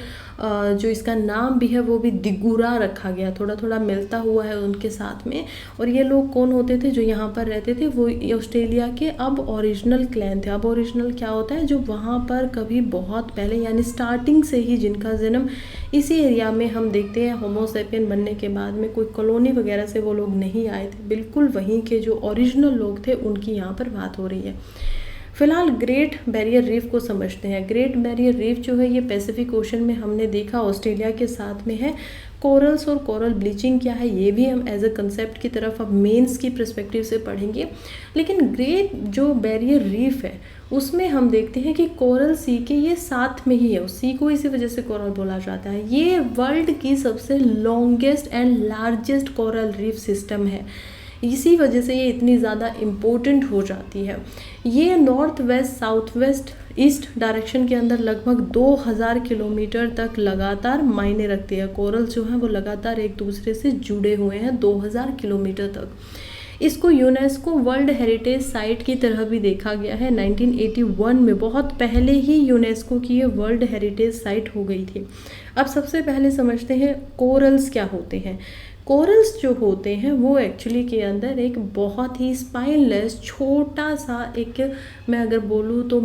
जो इसका नाम भी है वो भी दिगुरा रखा गया, थोड़ा थोड़ा मिलता हुआ है उनके साथ में। और ये लोग कौन होते थे जो यहाँ पर रहते थे? वो ऑस्ट्रेलिया के अब ओरिजिनल क्लैन थे। अब ओरिजिनल क्या होता है? जो वहाँ पर कभी बहुत पहले यानी स्टार्टिंग से ही जिनका जन्म इसी एरिया में हम देखते हैं, होमोसेपियन बनने के बाद में कोई कॉलोनी वगैरह से वो लोग नहीं आए थे, बिल्कुल वहीं के जो ओरिजिनल लोग थे उनकी यहाँ पर बात हो रही है। फिलहाल ग्रेट बैरियर रीफ को समझते हैं। ग्रेट बैरियर रीफ जो है ये पैसिफिक ओशन में हमने देखा, ऑस्ट्रेलिया के साथ में है। कोरल्स और कोरल ब्लीचिंग क्या है ये भी हम एज अ कंसेप्ट की तरफ अब मेंस की पर्सपेक्टिव से पढ़ेंगे। लेकिन ग्रेट जो बैरियर रीफ है उसमें हम देखते हैं कि कोरल सी के ये साथ में ही है, उस सी को इसी वजह से कोरल बोला जाता है। ये वर्ल्ड की सबसे longest and largest coral reef system है, इसी वजह से ये इतनी ज़्यादा इम्पोर्टेंट हो जाती है। ये north west, south west, east direction के अंदर लगभग 2000 किलोमीटर तक लगातार मायने रखती है। कोरल जो है वो लगातार एक दूसरे से जुड़े हुए हैं 2000 किलोमीटर तक। इसको यूनेस्को वर्ल्ड हेरिटेज साइट की तरह भी देखा गया है। 1981 में बहुत पहले ही यूनेस्को की ये वर्ल्ड हेरिटेज साइट हो गई थी। अब सबसे पहले समझते हैं कोरल्स क्या होते हैं। कोरल्स जो होते हैं वो एक्चुअली के अंदर एक बहुत ही स्पाइनलेस छोटा सा एक, मैं अगर बोलूँ तो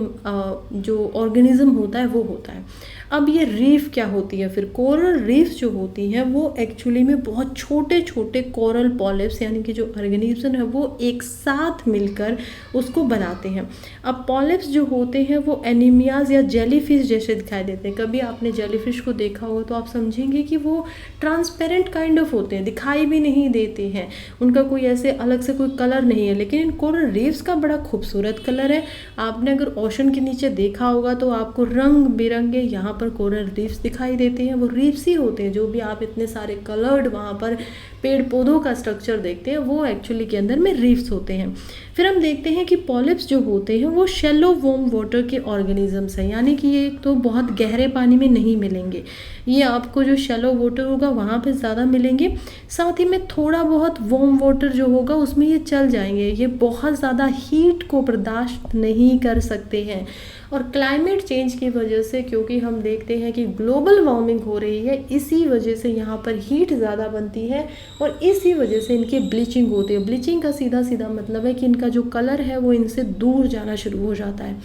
जो ऑर्गेनिज्म होता है वो होता है। अब ये रीफ क्या होती है फिर? कोरल रीफ जो होती हैं वो एक्चुअली में बहुत छोटे छोटे कोरल पॉलिप्स यानी कि जो ऑर्गेनिज्म है वो एक साथ मिलकर उसको बनाते हैं। अब पॉलिप्स जो होते हैं वो एनीमियाज या जेलीफिश जैसे दिखाई देते हैं। कभी आपने जेलीफिश को देखा हो तो आप समझेंगे कि वो ट्रांसपेरेंट काइंड ऑफ होते हैं, दिखाई भी नहीं देते हैं, उनका कोई ऐसे अलग से कोई कलर नहीं है। लेकिन इन कोरल रीफ्स का बड़ा खूबसूरत कलर है। आपने अगर ओशन के नीचे देखा होगा तो आपको रंग बिरंगे यहाँ पर कोरल रीफ्स दिखाई देते हैं। वो रीफ्स ही होते हैं, जो भी आप इतने सारे कलर्ड वहाँ पर पेड़ पौधों का स्ट्रक्चर देखते हैं वो एक्चुअली के अंदर में रीफ्स होते हैं। फिर हम देखते हैं कि पॉलिप्स जो होते हैं वो शैलो वार्म वाटर के ऑर्गेनिजम्स हैं, यानी कि ये तो बहुत गहरे पानी में नहीं मिलेंगे, ये आपको जो शैलो वाटर होगा वहाँ पे ज़्यादा मिलेंगे। साथ ही में थोड़ा बहुत वार्म वाटर जो होगा उसमें ये चल जाएंगे, ये बहुत ज़्यादा हीट को बर्दाश्त नहीं कर सकते हैं। और क्लाइमेट चेंज की वजह से, क्योंकि हम देखते हैं कि ग्लोबल वार्मिंग हो रही है, इसी वजह से यहाँ पर हीट ज़्यादा बनती है और इसी वजह से इनकी ब्लीचिंग होती है। ब्लीचिंग का सीधा सीधा मतलब है कि इनका जो कलर है वो इनसे दूर जाना शुरू हो जाता है।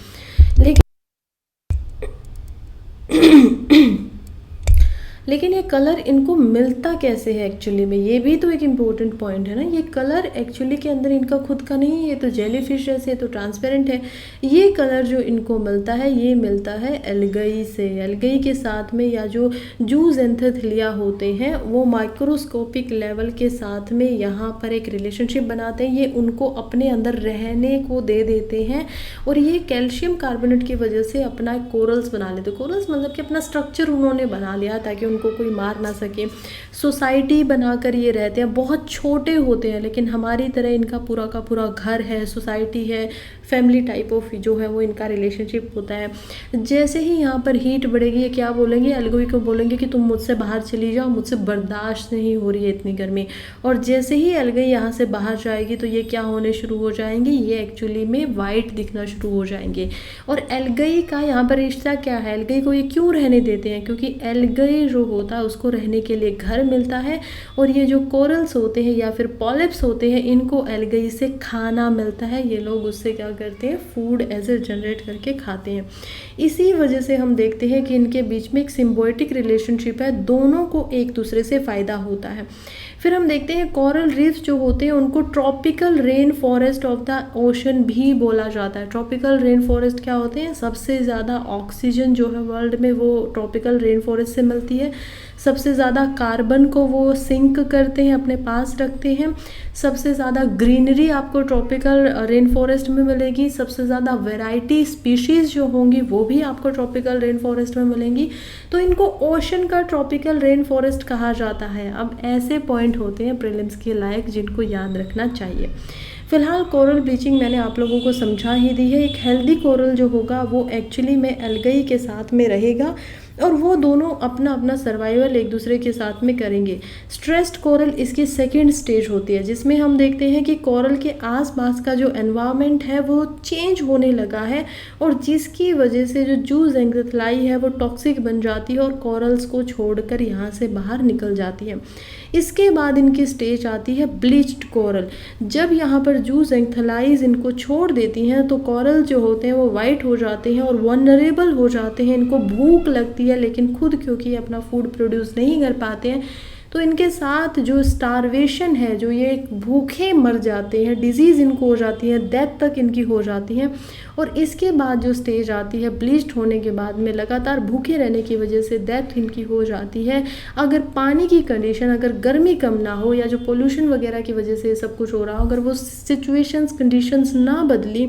लेकिन ये कलर इनको मिलता कैसे है एक्चुअली में, ये भी तो एक इम्पोर्टेंट पॉइंट है ना। ये कलर एक्चुअली के अंदर इनका खुद का नहीं है, ये तो जेलीफिश जैसे तो ट्रांसपेरेंट है। ये कलर जो इनको मिलता है ये मिलता है एल्गई से। एल्गई के साथ में या जो जूजेंथेथिलिया होते हैं वो माइक्रोस्कोपिक लेवल के साथ में यहाँ पर एक रिलेशनशिप बनाते हैं, ये उनको अपने अंदर रहने को दे देते हैं और ये कैल्शियम कार्बोनेट की वजह से अपना कोरल्स बना लेते। कोरल्स मतलब कि अपना स्ट्रक्चर उन्होंने बना लिया ताकि उनको कोई मार ना सके। सोसाइटी बनाकर ये रहते हैं, बहुत छोटे होते हैं लेकिन हमारी तरह इनका पूरा का पूरा घर है, सोसाइटी है, फैमिली टाइप ऑफ जो है वो इनका रिलेशनशिप होता है। जैसे ही यहाँ पर हीट बढ़ेगी, ये क्या बोलेंगे, एल्गोई को बोलेंगे कि तुम मुझसे बाहर चली जाओ, मुझसे बर्दाश्त नहीं हो रही है इतनी गर्मी। और जैसे ही एल्गई यहाँ से बाहर जाएगी तो ये क्या होने शुरू हो जाएंगे, ये एक्चुअली में वाइट दिखना शुरू हो जाएंगे। और एल्गई का यहाँ पर रिश्ता क्या है, एल्गई को ये क्यों रहने देते हैं, क्योंकि एल्गई जो होता है उसको रहने के लिए घर मिलता है और ये जो कोरल्स होते हैं या फिर पॉलिप्स होते हैं इनको एल्गई से खाना मिलता है। ये लोग उससे क्या करते हैं, फूड एज ए जनरेट करके खाते हैं। इसी वजह से हम देखते हैं कि इनके बीच में एक सिम्बायोटिक रिलेशनशिप है, दोनों को एक दूसरे से फ़ायदा होता है। फिर हम देखते हैं कोरल रीफ्स जो होते हैं उनको tropical rain forest of the ocean भी बोला जाता है। ट्रॉपिकल रेन फॉरेस्ट क्या होते हैं, सबसे ज़्यादा ऑक्सीजन जो है वर्ल्ड में वो ट्रॉपिकल रेन फॉरेस्ट से मिलती है। सबसे ज़्यादा कार्बन को वो सिंक करते हैं, अपने पास रखते हैं। सबसे ज़्यादा ग्रीनरी आपको ट्रॉपिकल रेन फॉरेस्ट में मिलेगी। सबसे ज़्यादा वैरायटी स्पीशीज़ जो होंगी वो भी आपको ट्रॉपिकल रेन फॉरेस्ट में मिलेंगी। तो इनको ओशन का ट्रॉपिकल रेन फॉरेस्ट कहा जाता है। अब ऐसे पॉइंट होते हैं प्रीलिम्स के लायक जिनको याद रखना चाहिए। फिलहाल कोरल ब्लीचिंग मैंने आप लोगों को समझा ही दी है। एक हेल्दी कोरल जो होगा वो एक्चुअली में एल्गई के साथ में रहेगा और वो दोनों अपना अपना सर्वाइवल एक दूसरे के साथ में करेंगे। स्ट्रेस्ड कोरल इसकी सेकेंड स्टेज होती है, जिसमें हम देखते हैं कि कोरल के आसपास का जो एनवायरनमेंट है वो चेंज होने लगा है और जिसकी वजह से जो जूजेंथेथिलाई है वो टॉक्सिक बन जाती है और कोरल्स को छोड़कर यहाँ से बाहर निकल जाती है। इसके बाद इनकी स्टेज आती है ब्लीच्ड कोरल। जब यहाँ पर जूजेंथेलाइज इनको छोड़ देती हैं तो कोरल जो होते हैं वो वाइट हो जाते हैं और वनरेबल हो जाते हैं। इनको भूख लगती है लेकिन खुद क्योंकि अपना फूड प्रोड्यूस नहीं कर पाते हैं तो इनके साथ जो स्टारवेशन है, जो ये भूखे मर जाते हैं, डिजीज़ इनको हो जाती है, डेथ तक इनकी हो जाती है। और इसके बाद जो स्टेज आती है ब्लीच्ड होने के बाद में लगातार भूखे रहने की वजह से डेथ इनकी हो जाती है। अगर पानी की कंडीशन, अगर गर्मी कम ना हो या जो पोल्यूशन वगैरह की वजह से सब कुछ हो रहा हो, अगर वो सिचुएशंस कंडीशंस ना बदली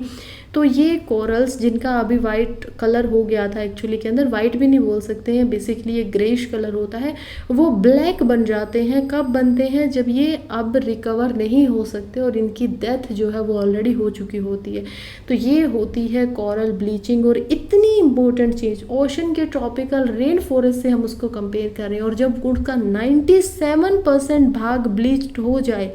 तो ये कोरल्स जिनका अभी वाइट कलर हो गया था, एक्चुअली के अंदर वाइट भी नहीं बोल सकते हैं, बेसिकली ये ग्रेइश कलर होता है, वो ब्लैक बन जाते हैं। कब बनते हैं, जब ये अब रिकवर नहीं हो सकते और इनकी डेथ जो है वो ऑलरेडी हो चुकी होती है। तो ये होती है कोरल ब्लीचिंग। और इतनी इम्पोर्टेंट चीज़, ओशन के ट्रॉपिकल रेन फॉरेस्ट से हम उसको कंपेयर कर रहे हैं और जब उसका 97% भाग ब्लीच्ड हो जाए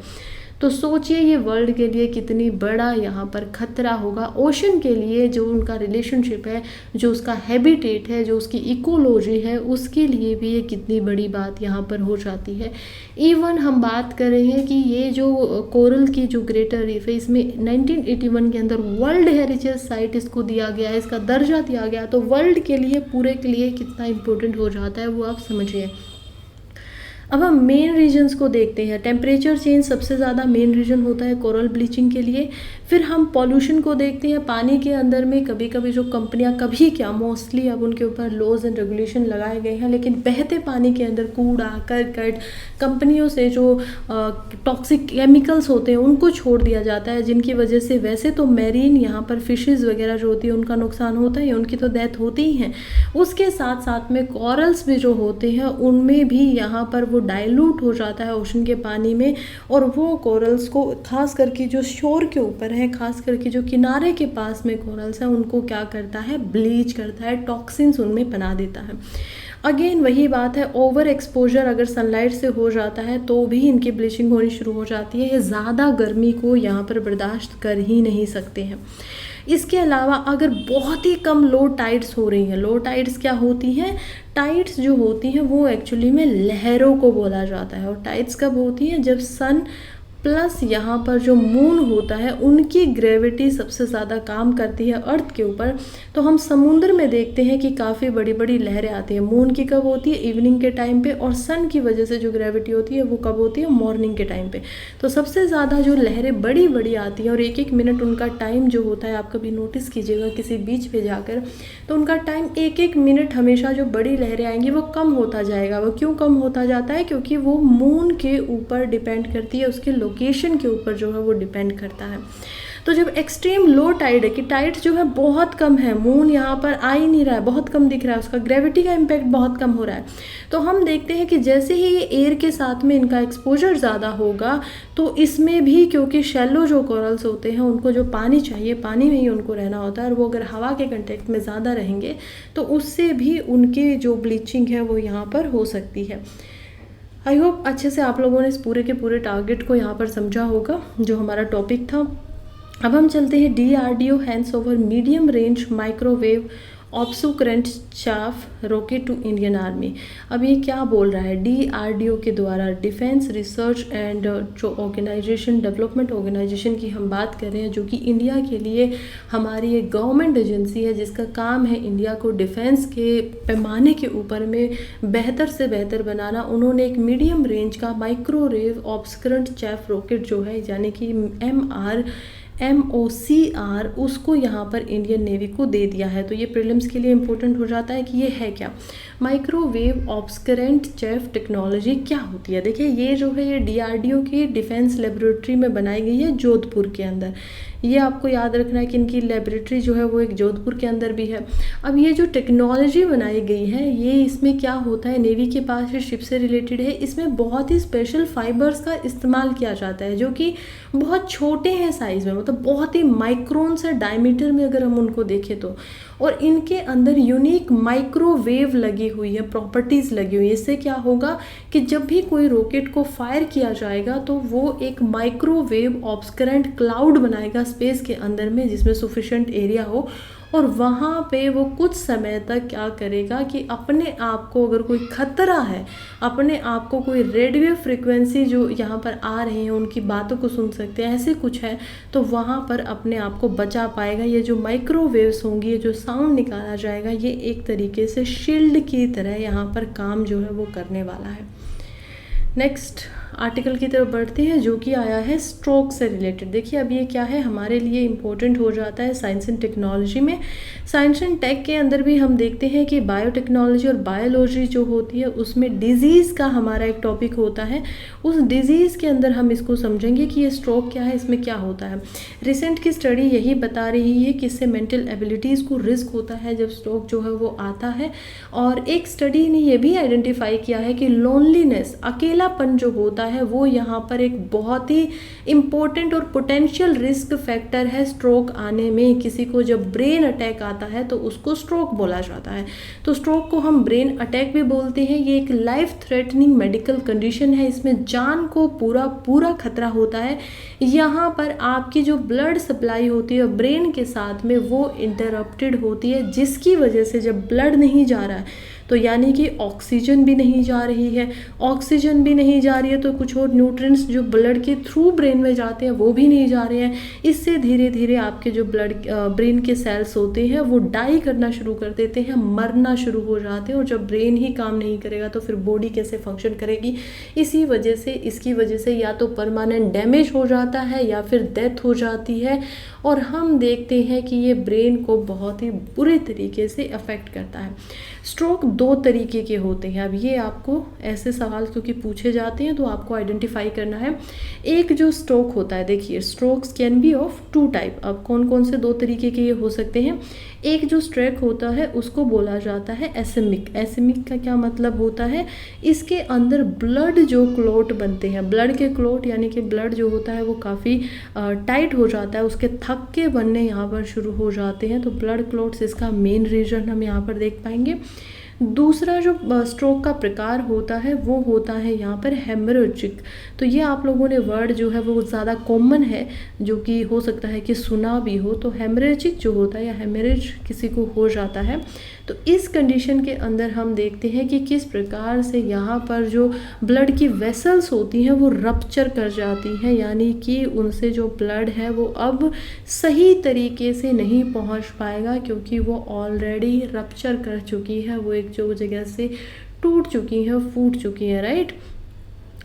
तो सोचिए ये वर्ल्ड के लिए कितनी बड़ा यहाँ पर खतरा होगा। ओशन के लिए जो उनका रिलेशनशिप है, जो उसका हैबिटेट है, जो उसकी इकोलॉजी है, उसके लिए भी ये कितनी बड़ी बात यहाँ पर हो जाती है। इवन हम बात कर रहे हैं कि ये जो कोरल की जो ग्रेटर रीफ है इसमें 1981 के अंदर वर्ल्ड हेरिटेज साइट इसको दिया गया है, इसका दर्जा दिया गया। तो वर्ल्ड के लिए, पूरे के लिए कितना इम्पोर्टेंट हो जाता है वो आप समझिए। अब हम मेन रीजंस को देखते हैं। टेम्परेचर चेंज सबसे ज़्यादा मेन रीजन होता है कोरल ब्लीचिंग के लिए। फिर हम पॉल्यूशन को देखते हैं। पानी के अंदर में कभी कभी जो कंपनियां, कभी क्या मोस्टली अब उनके ऊपर लॉज एंड रेगुलेशन लगाए गए हैं, लेकिन बहते पानी के अंदर कूड़ा करकट, कंपनियों से जो टॉक्सिक केमिकल्स होते हैं उनको छोड़ दिया जाता है, जिनकी वजह से वैसे तो मैरीन यहाँ पर फिशेज़ वगैरह जो होती है उनका नुकसान होता है, उनकी तो डेथ होती ही है। उसके साथ साथ में कॉरल्स भी जो होते हैं उनमें भी यहाँ पर वो डाइल्यूट हो जाता है ओशन के पानी में, और वो कोरल्स को खास करके जो शोर के ऊपर है, खास करके जो किनारे के पास में कोरल्स हैं उनको क्या करता है, ब्लीच करता है, टॉक्सिन्स उनमें बना देता है। अगेन वही बात है, ओवर एक्सपोजर अगर सनलाइट से हो जाता है तो भी इनकी ब्लीचिंग होनी शुरू हो जाती है। ये ज़्यादा गर्मी को यहाँ पर बर्दाश्त कर ही नहीं सकते हैं। इसके अलावा अगर बहुत ही कम लो टाइड्स हो रही हैं, लो टाइड्स क्या होती हैं, टाइड्स जो होती हैं वो एक्चुअली में लहरों को बोला जाता है। और टाइड्स कब होती हैं, जब सन प्लस यहाँ पर जो मून होता है उनकी ग्रेविटी सबसे ज़्यादा काम करती है अर्थ के ऊपर। तो हम समुद्र में देखते हैं कि काफ़ी बड़ी बड़ी लहरें आती हैं। मून की कब होती है, इवनिंग के टाइम पे, और सन की वजह से जो ग्रेविटी होती है वो कब होती है, मॉर्निंग के टाइम पे। तो सबसे ज़्यादा जो लहरें बड़ी बड़ी आती हैं, और एक एक मिनट उनका टाइम जो होता है, आप कभी नोटिस कीजिएगा किसी बीच पे जाकर, तो उनका टाइम एक एक मिनट हमेशा जो बड़ी लहरें आएंगी वो कम होता जाएगा। वो क्यों कम होता जाता है, क्योंकि वो मून के ऊपर डिपेंड करती है, उसके लोकेशन के ऊपर जो है वो डिपेंड करता है। तो जब एक्सट्रीम लो टाइड है कि टाइड जो है बहुत कम है, मून यहाँ पर आ ही नहीं रहा है, बहुत कम दिख रहा है, उसका ग्रेविटी का इम्पैक्ट बहुत कम हो रहा है, तो हम देखते हैं कि जैसे ही ये एयर के साथ में इनका एक्सपोजर ज़्यादा होगा तो इसमें भी, क्योंकि शैलो जो कोरल्स होते हैं उनको जो पानी चाहिए, पानी में ही उनको रहना होता है, और वो अगर हवा के कंटेक्ट में ज़्यादा रहेंगे तो उससे भी उनकी जो ब्लीचिंग है वो यहाँ पर हो सकती है। आई होप अच्छे से आप लोगों ने इस पूरे के पूरे टारगेट को यहाँ पर समझा होगा जो हमारा टॉपिक था। अब हम चलते हैं DRDO hands over medium range microwave obscurant chaff rocket to Indian army. अब ये क्या बोल रहा है, DRDO के द्वारा, डिफेंस रिसर्च एंड जो ऑर्गेनाइजेशन, डेवलपमेंट ऑर्गेनाइजेशन की हम बात कर रहे हैं, जो कि इंडिया के लिए हमारी एक गवर्नमेंट एजेंसी है जिसका काम है इंडिया को डिफेंस के पैमाने के ऊपर में बेहतर से बेहतर बनाना। उन्होंने एक मीडियम रेंज का माइक्रोवेव ऑब्सकरेंट चाफ रॉकेट जो है, यानी कि MOCR, उसको यहाँ पर इंडियन नेवी को दे दिया है। तो ये प्रीलिम्स के लिए इम्पोर्टेंट हो जाता है कि ये है क्या, माइक्रोवेव ऑब्सकरेंट चेफ टेक्नोलॉजी क्या होती है। देखिए ये जो है ये DRDO की डिफेंस लेबोरेटरी में बनाई गई है जोधपुर के अंदर। ये आपको याद रखना है कि इनकी लेबोरेटरी जो है वो एक जोधपुर के अंदर भी है। अब ये जो टेक्नोलॉजी बनाई गई है, ये इसमें क्या होता है, नेवी के पास ये शिप से रिलेटेड है। इसमें बहुत ही स्पेशल फाइबर्स का इस्तेमाल किया जाता है जो कि बहुत छोटे हैं साइज़ में, मतलब बहुत ही माइक्रोन से डायमीटर में अगर हम उनको देखें तो, और इनके अंदर यूनिक माइक्रोवेव लगी हुई है, प्रॉपर्टीज़ लगी हुई है। इससे क्या होगा कि जब भी कोई रॉकेट को फायर किया जाएगा तो वो एक माइक्रोवेव ऑब्सकरेंट क्लाउड बनाएगा स्पेस के अंदर में, जिसमें सफिशिएंट एरिया हो, और वहाँ पे वो कुछ समय तक क्या करेगा कि अपने आप को, अगर कोई खतरा है, अपने आप को कोई रेडियो फ्रिक्वेंसी जो यहाँ पर आ रही हैं उनकी बातों को सुन सकते हैं, ऐसे कुछ है, तो वहाँ पर अपने आप को बचा पाएगा। ये जो माइक्रोवेव्स होंगी, ये जो साउंड निकाला जाएगा, ये एक तरीके से शील्ड की तरह यहाँ पर काम जो है वो करने वाला है। नेक्स्ट आर्टिकल की तरफ बढ़ते हैं जो कि आया है स्ट्रोक से रिलेटेड। देखिए अब ये क्या है, हमारे लिए इम्पोर्टेंट हो जाता है साइंस एंड टेक्नोलॉजी में। साइंस एंड टेक के अंदर भी हम देखते हैं कि बायोटेक्नोलॉजी और बायोलॉजी जो होती है उसमें डिजीज़ का हमारा एक टॉपिक होता है। उस डिजीज़ के अंदर हम इसको समझेंगे कि ये स्ट्रोक क्या है, इसमें क्या होता है। रिसेंट की स्टडी यही बता रही है कि इससे मेंटल एबिलिटीज़ को रिस्क होता है जब स्ट्रोक जो है वो आता है। और एक स्टडी ने ये भी आइडेंटिफाई किया है कि लोनलीनेस, अकेलापन जो होता है वो यहाँ पर एक बहुत ही इम्पोर्टेंट और पोटेंशियल रिस्क फैक्टर है स्ट्रोक आने में। किसी को जब ब्रेन अटैक आता है तो उसको स्ट्रोक बोला जाता है। तो स्ट्रोक को हम ब्रेन अटैक भी बोलते हैं। ये एक लाइफ थ्रेटनिंग मेडिकल कंडीशन है, इसमें जान को पूरा खतरा होता है। यहाँ पर आपकी जो ब्लड सप्लाई होती है ब्रेन के साथ में वो इंटरप्टेड होती है, जिसकी वजह से जब ब्लड नहीं जा रहा है तो यानी कि ऑक्सीजन भी नहीं जा रही है, ऑक्सीजन भी नहीं जा रही है तो कुछ और न्यूट्रिएंट्स जो ब्लड के थ्रू ब्रेन में जाते हैं वो भी नहीं जा रहे हैं। इससे धीरे धीरे आपके जो ब्रेन के सेल्स होते हैं वो डाई करना शुरू कर देते हैं, मरना शुरू हो जाते हैं। और जब ब्रेन ही काम नहीं करेगा तो फिर बॉडी कैसे फंक्शन करेगी। इसकी वजह से या तो परमानेंट डैमेज हो जाता है या फिर डेथ हो जाती है। और हम देखते हैं कि ये ब्रेन को बहुत ही बुरे तरीके से अफेक्ट करता है। स्ट्रोक दो तरीके के होते हैं। अब ये आपको ऐसे सवाल क्योंकि पूछे जाते हैं तो आपको आइडेंटिफाई करना है। एक जो स्ट्रोक होता है, देखिए strokes can be of two type. अब कौन कौन से दो तरीके के ये हो सकते हैं। एक जो स्ट्रोक होता है उसको बोला जाता है एसेमिक। एसेमिक का क्या मतलब होता है, इसके अंदर ब्लड जो क्लॉट बनते हैं, ब्लड के क्लॉट यानी कि ब्लड जो होता है वो काफ़ी टाइट हो जाता है, उसके थक्के बनने यहाँ पर शुरू हो जाते हैं। तो ब्लड क्लॉट्स इसका मेन रीजन हम यहाँ पर देख पाएंगे। दूसरा जो स्ट्रोक का प्रकार होता है वो होता है यहाँ पर हेमरेजिक। तो ये आप लोगों ने वर्ड जो है वो ज़्यादा कॉमन है, जो कि हो सकता है कि सुना भी हो। तो हेमरेजिक जो होता है या हेमरेज किसी को हो जाता है तो इस कंडीशन के अंदर हम देखते हैं कि किस प्रकार से यहाँ पर जो ब्लड की वेसल्स होती हैं वो रप्चर कर जाती हैं, यानी कि उनसे जो ब्लड है वो अब सही तरीके से नहीं पहुँच पाएगा क्योंकि वो ऑलरेडी रप्चर कर चुकी है, वो एक जो जगह से टूट चुकी है, फूट चुकी है, राइट।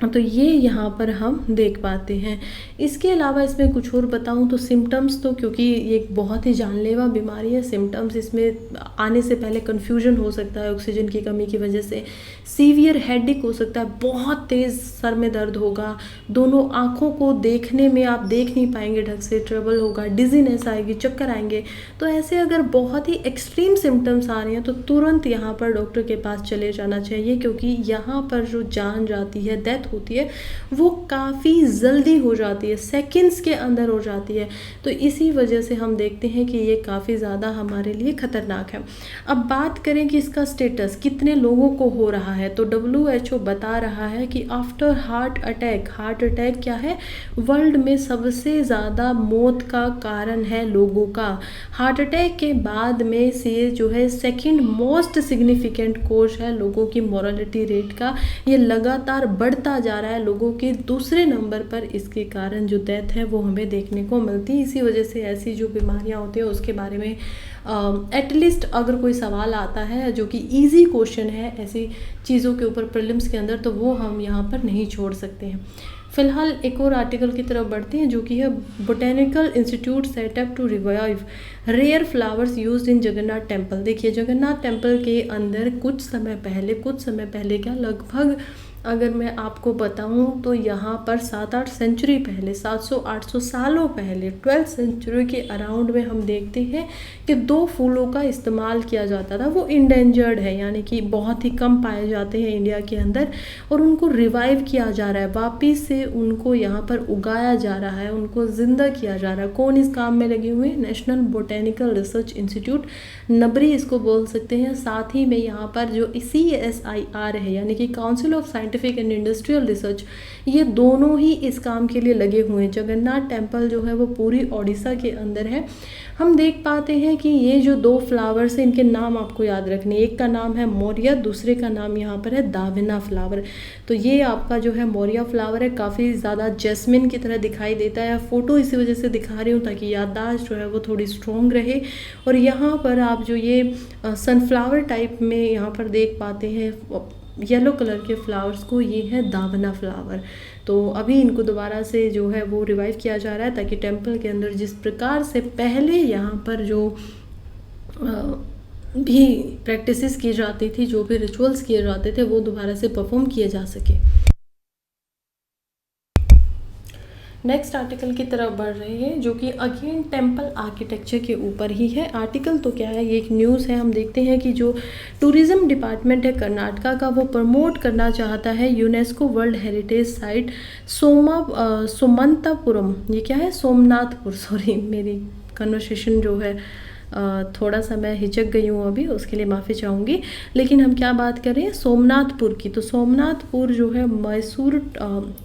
तो ये यहाँ पर हम देख पाते हैं। इसके अलावा इसमें कुछ और बताऊँ तो सिम्टम्स, तो क्योंकि ये एक बहुत ही जानलेवा बीमारी है, सिम्टम्स इसमें आने से पहले कन्फ्यूजन हो सकता है ऑक्सीजन की कमी की वजह से। सीवियर हेडेक हो सकता है, बहुत तेज़ सर में दर्द होगा, दोनों आँखों को देखने में आप देख नहीं पाएंगे ढंग से, ट्रबल होगा, डिजीनेस आएगी, चक्कर आएंगे। तो ऐसे अगर बहुत ही एक्सट्रीम सिम्टम्स आ रहे हैं तो तुरंत यहाँ पर डॉक्टर के पास चले जाना चाहिए, क्योंकि यहाँ पर जो जान जाती है, डेथ होती है, वो काफ़ी जल्दी हो जाती है, सेकंड्स के अंदर हो जाती है। तो इसी वजह से हम देखते हैं कि ये काफ़ी ज़्यादा हमारे लिए ख़तरनाक है। अब बात करें कि इसका स्टेटस कितने लोगों को हो रहा है, तो WHO बता रहा है कि आफ्टर हार्ट अटैक क्या है, वर्ल्ड में सबसे ज़्यादा मौत का कारण है लोगों का। हार्ट अटैक के बाद में से जो है सेकंड मोस्ट सिग्निफिकेंट कोज है लोगों की मोरालिटी रेट का, ये लगातार बढ़ता जा रहा है। लोगों के दूसरे नंबर पर इसके कारण जो डेथ है वो हमें देखने को मिलती है। इसी वजह से ऐसी जो बीमारियां होती हैं उसके बारे में एटलीस्ट अगर कोई सवाल आता है जो कि इजी क्वेश्चन है ऐसी चीज़ों के ऊपर प्रीलिम्स के अंदर, तो वो हम यहाँ पर नहीं छोड़ सकते हैं। फिलहाल एक और आर्टिकल की तरफ बढ़ते हैं जो कि है botanical institute setup to revive rare flowers used in Jagannath temple. देखिए जगन्नाथ टेम्पल के अंदर कुछ समय पहले क्या, लगभग अगर मैं आपको बताऊं तो यहाँ पर 7-8 सेंचुरी पहले, 700-800 सालों पहले, 12th सेंचुरी के अराउंड में हम देखते हैं कि 2 फूलों का इस्तेमाल किया जाता था। वो इंडेंजर्ड है, यानी कि बहुत ही कम पाए जाते हैं इंडिया के अंदर, और उनको रिवाइव किया जा रहा है, वापिस से उनको यहाँ पर उगाया जा रहा है, उनको ज़िंदा किया जा रहा है। कौन इस काम में लगे हुए हैं, नेशनल बोटेनिकल रिसर्च इंस्टीट्यूट, नबरी इसको बोल सकते हैं। साथ ही में यहाँ पर जो CSIR है यानी कि council of scientific and industrial research, ये दोनों ही इस काम के लिए लगे हुए हैं। जगन्नाथ टेम्पल जो है वो पूरी ओडिशा के अंदर है। हम देख पाते हैं कि ये जो 2 फ्लावर्स हैं इनके नाम आपको याद रखने, एक का नाम है मोरिया, दूसरे का नाम यहाँ पर है दाविना फ्लावर। तो ये आपका जो है मोरिया फ्लावर है, काफ़ी ज़्यादा जैस्मिन की तरह दिखाई देता है। फ़ोटो इसी वजह से दिखा रही हूँ ताकि याददाश्त जो है वो थोड़ी स्ट्रॉन्ग रहे। और यहाँ पर आप जो ये सनफ्लावर टाइप में यहाँ पर देख पाते हैं येलो कलर के फ्लावर्स को, ये है दावना फ्लावर। तो अभी इनको दोबारा से जो है वो रिवाइव किया जा रहा है ताकि टेम्पल के अंदर जिस प्रकार से पहले यहाँ पर जो भी प्रैक्टिसेस की जाती थी, जो भी रिचुअल्स किए जाते थे, वो दोबारा से परफॉर्म किए जा सके। नेक्स्ट आर्टिकल की तरफ बढ़ रही है जो कि अगेन टेम्पल आर्किटेक्चर के ऊपर ही है। आर्टिकल तो क्या है, ये एक न्यूज़ है। हम देखते हैं कि जो टूरिज़्म डिपार्टमेंट है कर्नाटका का, वो प्रमोट करना चाहता है यूनेस्को वर्ल्ड हेरिटेज साइट सोमंतपुरम, ये क्या है, सोमनाथपुर, सॉरी मेरी कन्वर्सेशन जो है थोड़ा सा मैं हिचक गई हूँ अभी, उसके लिए माफ़ी चाहूँगी। लेकिन हम क्या बात कर रहे हैं सोमनाथपुर की, तो सोमनाथपुर जो है मैसूर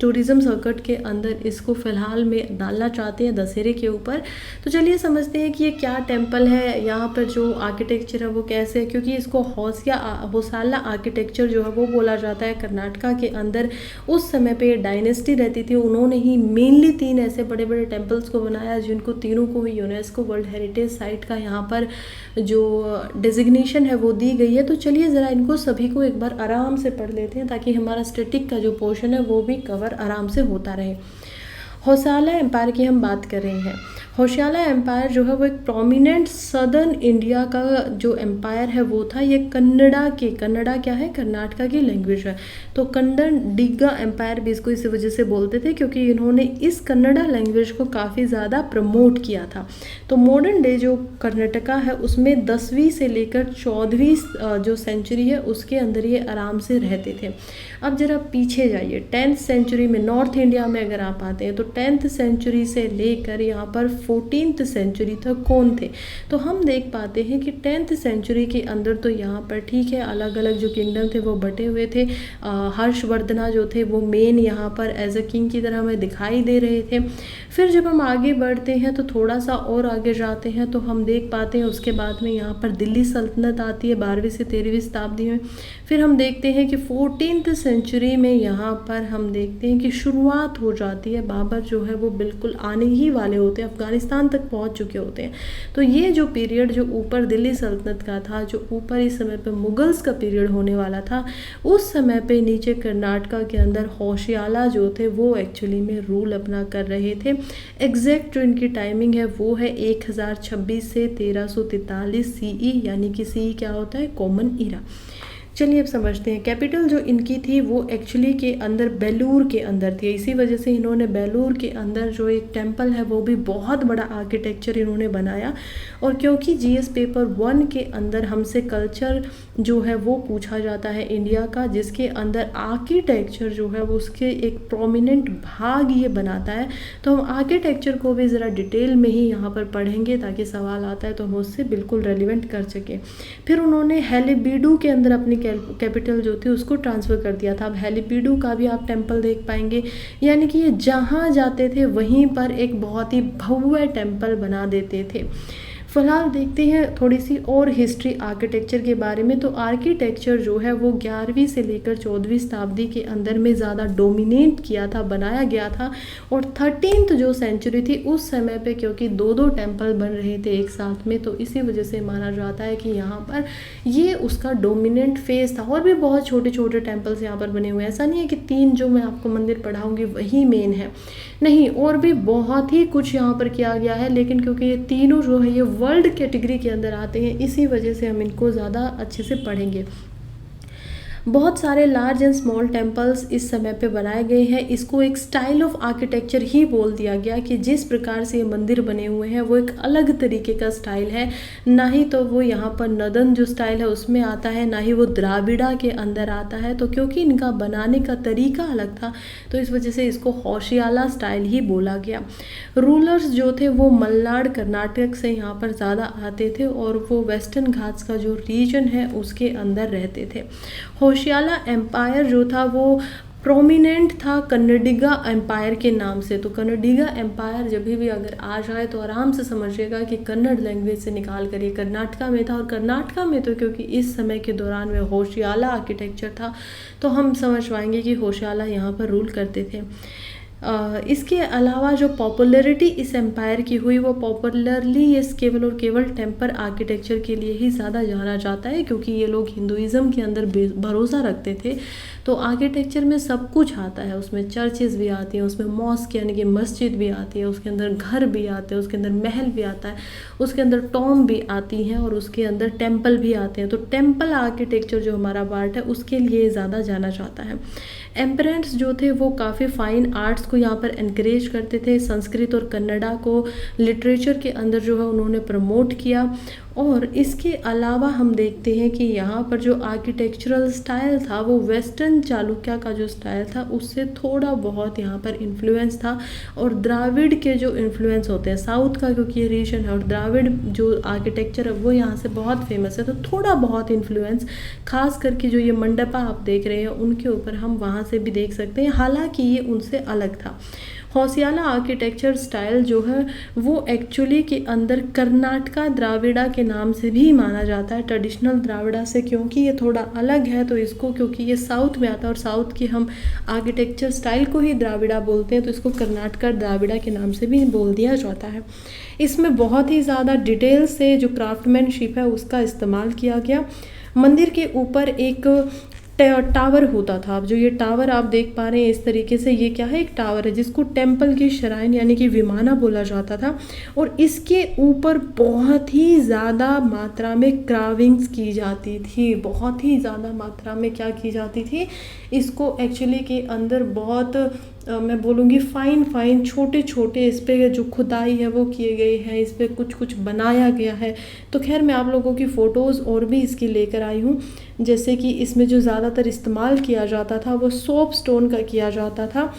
टूरिज़्म सर्किट के अंदर इसको फ़िलहाल में डालना चाहते हैं दशहरे के ऊपर। तो चलिए समझते हैं कि ये क्या टेम्पल है, यहाँ पर जो आर्किटेक्चर है वो कैसे है, क्योंकि इसको होसाला आर्किटेक्चर जो है वो बोला जाता है। कर्नाटका के अंदर उस समय पे डायनेस्टी रहती थी, उन्होंने ही मेनली 3 ऐसे बड़े बड़े टेम्पल्स को बनाया जिनको तीनों को ही यूनेस्को वर्ल्ड हेरिटेज साइट का यहाँ पर जो डिजिग्नेशन है वो दी गई है। तो चलिए ज़रा इनको सभी को एक बार आराम से पढ़ लेते हैं ताकि हमारा स्टैटिक का जो पोर्शन है वो भी कवर आराम से होता रहे। होसाला एम्पायर की हम बात कर रहे हैं। होशाला एम्पायर जो है वो एक प्रोमिनेंट सदर्न इंडिया का जो एम्पायर है वो था। ये कन्नड़ा क्या है, कर्नाटका की लैंग्वेज है। तो कन्नड़ डिग्गा एम्पायर भी इसको इसी वजह से बोलते थे क्योंकि इन्होंने इस कन्नड़ा लैंग्वेज को काफ़ी ज़्यादा प्रमोट किया था। तो मॉडर्न डे जो कर्नाटका है उसमें 10वीं से लेकर 14वीं जो सेंचुरी है उसके अंदर ये आराम से रहते थे। अब जरा पीछे जाइए, 10th सेंचुरी में नॉर्थ इंडिया में अगर आप आते हैं तो 10th सेंचुरी से लेकर यहाँ पर 14th सेंचुरी तक कौन थे, तो हम देख पाते हैं कि 10th सेंचुरी के अंदर तो यहाँ पर ठीक है अलग अलग जो किंगडम थे वो बटे हुए थे। हर्षवर्धना जो थे वो मेन यहाँ पर एज अ किंग की तरह हमें दिखाई दे रहे थे। फिर जब हम आगे बढ़ते हैं तो थोड़ा सा और आगे जाते हैं तो हम देख पाते हैं उसके बाद में यहाँ पर दिल्ली सल्तनत आती है 12वीं से 13वीं शताब्दी में। फिर हम देखते हैं कि 14th सेंचुरी में यहाँ पर हम देखते हैं कि शुरुआत हो जाती है। बाबर जो है वो बिल्कुल आने ही वाले होते हैं, अफगानिस्तान तक पहुँच चुके होते हैं। तो ये जो पीरियड जो ऊपर दिल्ली सल्तनत का था, जो ऊपर इस समय पे मुगल्स का पीरियड होने वाला था, उस समय पे नीचे कर्नाटका के अंदर होशियाला जो थे वो एक्चुअली में रूल अपना कर रहे थे। एग्जैक्ट जो इनकी टाइमिंग है वो है 1026 से 1343 CE, यानी कि CE क्या होता है, कॉमन ईरा। चलिए अब समझते हैं। कैपिटल जो इनकी थी वो एक्चुअली के अंदर बेलूर के अंदर थी, इसी वजह से इन्होंने बेलूर के अंदर जो एक टेम्पल है वो भी बहुत बड़ा आर्किटेक्चर इन्होंने बनाया। और क्योंकि GS पेपर 1 के अंदर हमसे कल्चर जो है वो पूछा जाता है इंडिया का, जिसके अंदर आर्किटेक्चर जो है वो उसके एक प्रोमिनेंट भाग ये बनाता है, तो हम आर्किटेक्चर को भी ज़रा डिटेल में ही यहाँ पर पढ़ेंगे ताकि सवाल आता है तो हम उससे बिल्कुल रेलिवेंट कर सकें। फिर उन्होंने हेलिबीडू के अंदर अपनी कैपिटल जो थी उसको ट्रांसफ़र कर दिया था। अब हेलिबीडू का भी आप टेम्पल देख पाएंगे, यानी कि ये जहाँ जाते थे वहीं पर एक बहुत ही भव्य टेम्पल बना देते थे। फिलहाल देखते हैं थोड़ी सी और हिस्ट्री आर्किटेक्चर के बारे में। तो आर्किटेक्चर जो है वो 11वीं से लेकर 14वीं शताब्दी के अंदर में ज़्यादा डोमिनेट किया था, बनाया गया था। और 13th जो सेंचुरी थी उस समय पे क्योंकि 2-2 टेम्पल बन रहे थे एक साथ में, तो इसी वजह से माना जाता है कि यहाँ पर ये उसका डोमिनेंट फेज था। और भी बहुत छोटे छोटे टेम्पल्स यहाँ पर बने हुए हैं, ऐसा नहीं है कि 3 जो मैं आपको मंदिर पढ़ाऊँगी वही मेन है, नहीं, और भी बहुत ही कुछ यहाँ पर किया गया है। लेकिन क्योंकि ये तीनों जो है ये वर्ल्ड कैटेगरी के अंदर आते हैं, इसी वजह से हम इनको ज़्यादा अच्छे से पढ़ेंगे। बहुत सारे लार्ज एंड स्मॉल टेम्पल्स इस समय पे बनाए गए हैं। इसको एक स्टाइल ऑफ आर्किटेक्चर ही बोल दिया गया कि जिस प्रकार से ये मंदिर बने हुए हैं वो एक अलग तरीके का स्टाइल है। ना ही तो वो यहाँ पर नदन जो स्टाइल है उसमें आता है, ना ही वो द्राविड़ा के अंदर आता है। तो क्योंकि इनका बनाने का तरीका अलग था तो इस वजह से इसको होशियाला स्टाइल ही बोला गया। रूलर्स जो थे वो मलनाड कर्नाटक से यहाँ पर ज़्यादा आते थे और वो वेस्टर्न घाट्स का जो रीजन है उसके अंदर रहते थे। होशियाला एम्पायर जो था वो प्रोमिनेंट था कन्नडिगा एम्पायर के नाम से। तो कन्नडिगा एम्पायर जब भी अगर आ जाए तो आराम से समझिएगा कि कन्नड़ लैंग्वेज से निकाल कर ये कर्नाटका में था। और कर्नाटका में तो क्योंकि इस समय के दौरान में होशियाला आर्किटेक्चर था तो हम समझ पाएंगे कि होशियाला यहाँ पर रूल करते थे। इसके अलावा जो पॉपुलैरिटी इस एम्पायर की हुई वो पॉपुलरली इस केवल और केवल टेम्पल आर्किटेक्चर के लिए ही ज़्यादा जाना जाता है, क्योंकि ये लोग हिंदुइज़्म के अंदर भरोसा रखते थे। तो आर्किटेक्चर में सब कुछ आता है, उसमें चर्चेस भी आती हैं, उसमें मॉस्क यानी कि मस्जिद भी आती है, उसके अंदर घर भी आते हैं, उसके अंदर महल भी आता है, उसके अंदर टॉम भी आती हैं और उसके अंदर टेम्पल भी आते हैं। तो टेम्पल आर्किटेक्चर जो हमारा पार्ट है उसके लिए ज़्यादा जाना जाता है। एम्परेंट्स जो थे वो काफ़ी फाइन आर्ट्स को यहाँ पर एनकरेज करते थे। संस्कृत और कन्नड़ा को लिटरेचर के अंदर जो है उन्होंने प्रमोट किया। और इसके अलावा हम देखते हैं कि यहाँ पर जो आर्किटेक्चरल स्टाइल था वो वेस्टर्न चालुक्य का जो स्टाइल था उससे थोड़ा बहुत यहाँ पर इन्फ्लुएंस था। और द्राविड़ के जो इन्फ्लुएंस होते हैं साउथ का, क्योंकि ये रीजन है और द्राविड़ जो आर्किटेक्चर है वो यहाँ से बहुत फेमस है, तो थोड़ा बहुत इन्फ्लुएंस खास करके जो ये मंडपा आप देख रहे हैं उनके ऊपर हम वहाँ से भी देख सकते हैं, हालांकि ये उनसे अलग था। होसियाला आर्किटेक्चर स्टाइल जो है वो एक्चुअली के अंदर कर्नाटका द्राविड़ा के नाम से भी माना जाता है, ट्रेडिशनल द्राविड़ा से, क्योंकि ये थोड़ा अलग है तो इसको, क्योंकि ये साउथ में आता है और साउथ के हम आर्किटेक्चर स्टाइल को ही द्राविड़ा बोलते हैं, तो इसको कर्नाटका द्राविड़ा के नाम से भी बोल दिया जाता है। इसमें बहुत ही ज़्यादा डिटेल से जो क्राफ्टमैनशिप है उसका इस्तेमाल किया गया। मंदिर के ऊपर एक टावर होता था। अब जो ये टावर आप देख पा रहे हैं इस तरीके से, ये क्या है, एक टावर है जिसको टेम्पल की श्राइन यानी कि विमाना बोला जाता था। और इसके ऊपर बहुत ही ज़्यादा मात्रा में क्राविंग्स की जाती थी, बहुत ही ज़्यादा मात्रा में क्या की जाती थी, इसको एक्चुअली के अंदर बहुत मैं बोलूँगी फाइन छोटे छोटे इस पर जो खुदाई है वो किए गए हैं, इस पर कुछ कुछ बनाया गया है। तो खैर मैं आप लोगों की फ़ोटोज़ और भी इसकी लेकर आई हूँ, जैसे कि इसमें जो ज़्यादातर इस्तेमाल किया जाता था वो सोप स्टोन का किया जाता था,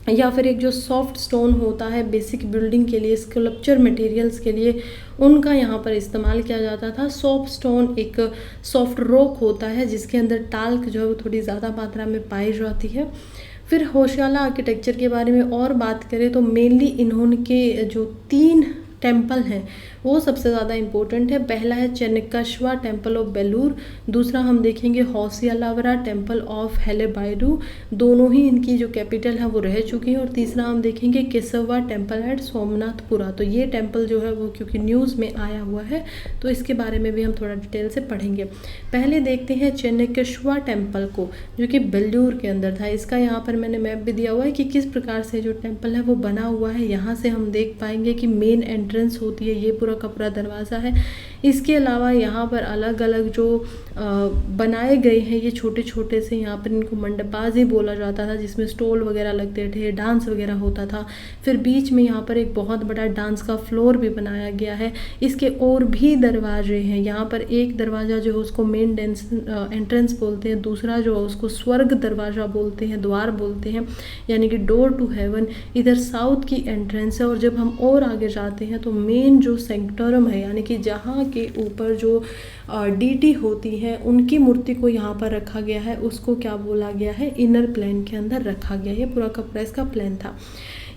या फिर एक जो सॉफ्ट स्टोन होता है बेसिक बिल्डिंग के लिए, स्कल्पचर मटेरियल्स के लिए, उनका यहाँ पर इस्तेमाल किया जाता था। सॉफ्ट स्टोन एक सॉफ्ट रॉक होता है जिसके अंदर टाल्क जो है वो थोड़ी ज़्यादा मात्रा में पाई जाती है। फिर होशियाला आर्किटेक्चर के बारे में और बात करें तो मेनली इन्होंने जो 3 टेम्पल हैं वो सबसे ज़्यादा इम्पोर्टेंट है। पहला है चेन्नकेश्वर टेम्पल ऑफ बेलूर, दूसरा हम देखेंगे होसियालावरा टेम्पल ऑफ हेलेबायडू, दोनों ही इनकी जो कैपिटल है वो रह चुकी है। और तीसरा हम देखेंगे केसवा टेम्पल एट सोमनाथपुरा। तो ये टेम्पल जो है वो क्योंकि न्यूज़ में आया हुआ है तो इसके बारे में भी हम थोड़ा डिटेल से पढ़ेंगे। पहले देखते हैं चेन्नकेश्वर टेम्पल को जो कि बेलूर के अंदर था। इसका यहाँ पर मैंने मैप भी दिया हुआ है कि किस प्रकार से जो टेम्पल है वो बना हुआ है। यहाँ से हम देख पाएंगे कि मेन एंट्रेंस होती है, ये पूरा का पूरा दरवाज़ा है। इसके अलावा यहाँ पर अलग अलग जो बनाए गए हैं ये छोटे छोटे से, यहाँ पर इनको मंडपाज ही बोला जाता था, जिसमें स्टॉल वगैरह लगते थे, डांस वगैरह होता था। फिर बीच में यहाँ पर एक बहुत बड़ा डांस का फ्लोर भी बनाया गया है। इसके और भी दरवाजे हैं, यहाँ पर एक दरवाज़ा जो है उसको मेन एंट्रेंस बोलते हैं, दूसरा जो है उसको स्वर्ग दरवाज़ा बोलते हैं, द्वार बोलते हैं, यानी कि डोर टू हेवन। इधर साउथ की एंट्रेंस है। और जब हम और आगे जाते हैं तो मेन जो सेंक्टोरम है, यानी कि जहाँ के ऊपर जो डीटी होती है उनकी मूर्ति को यहाँ पर रखा गया है, उसको क्या बोला गया है, इनर प्लेन के अंदर रखा गया। ये पूरा का पूरा इसका प्लान था।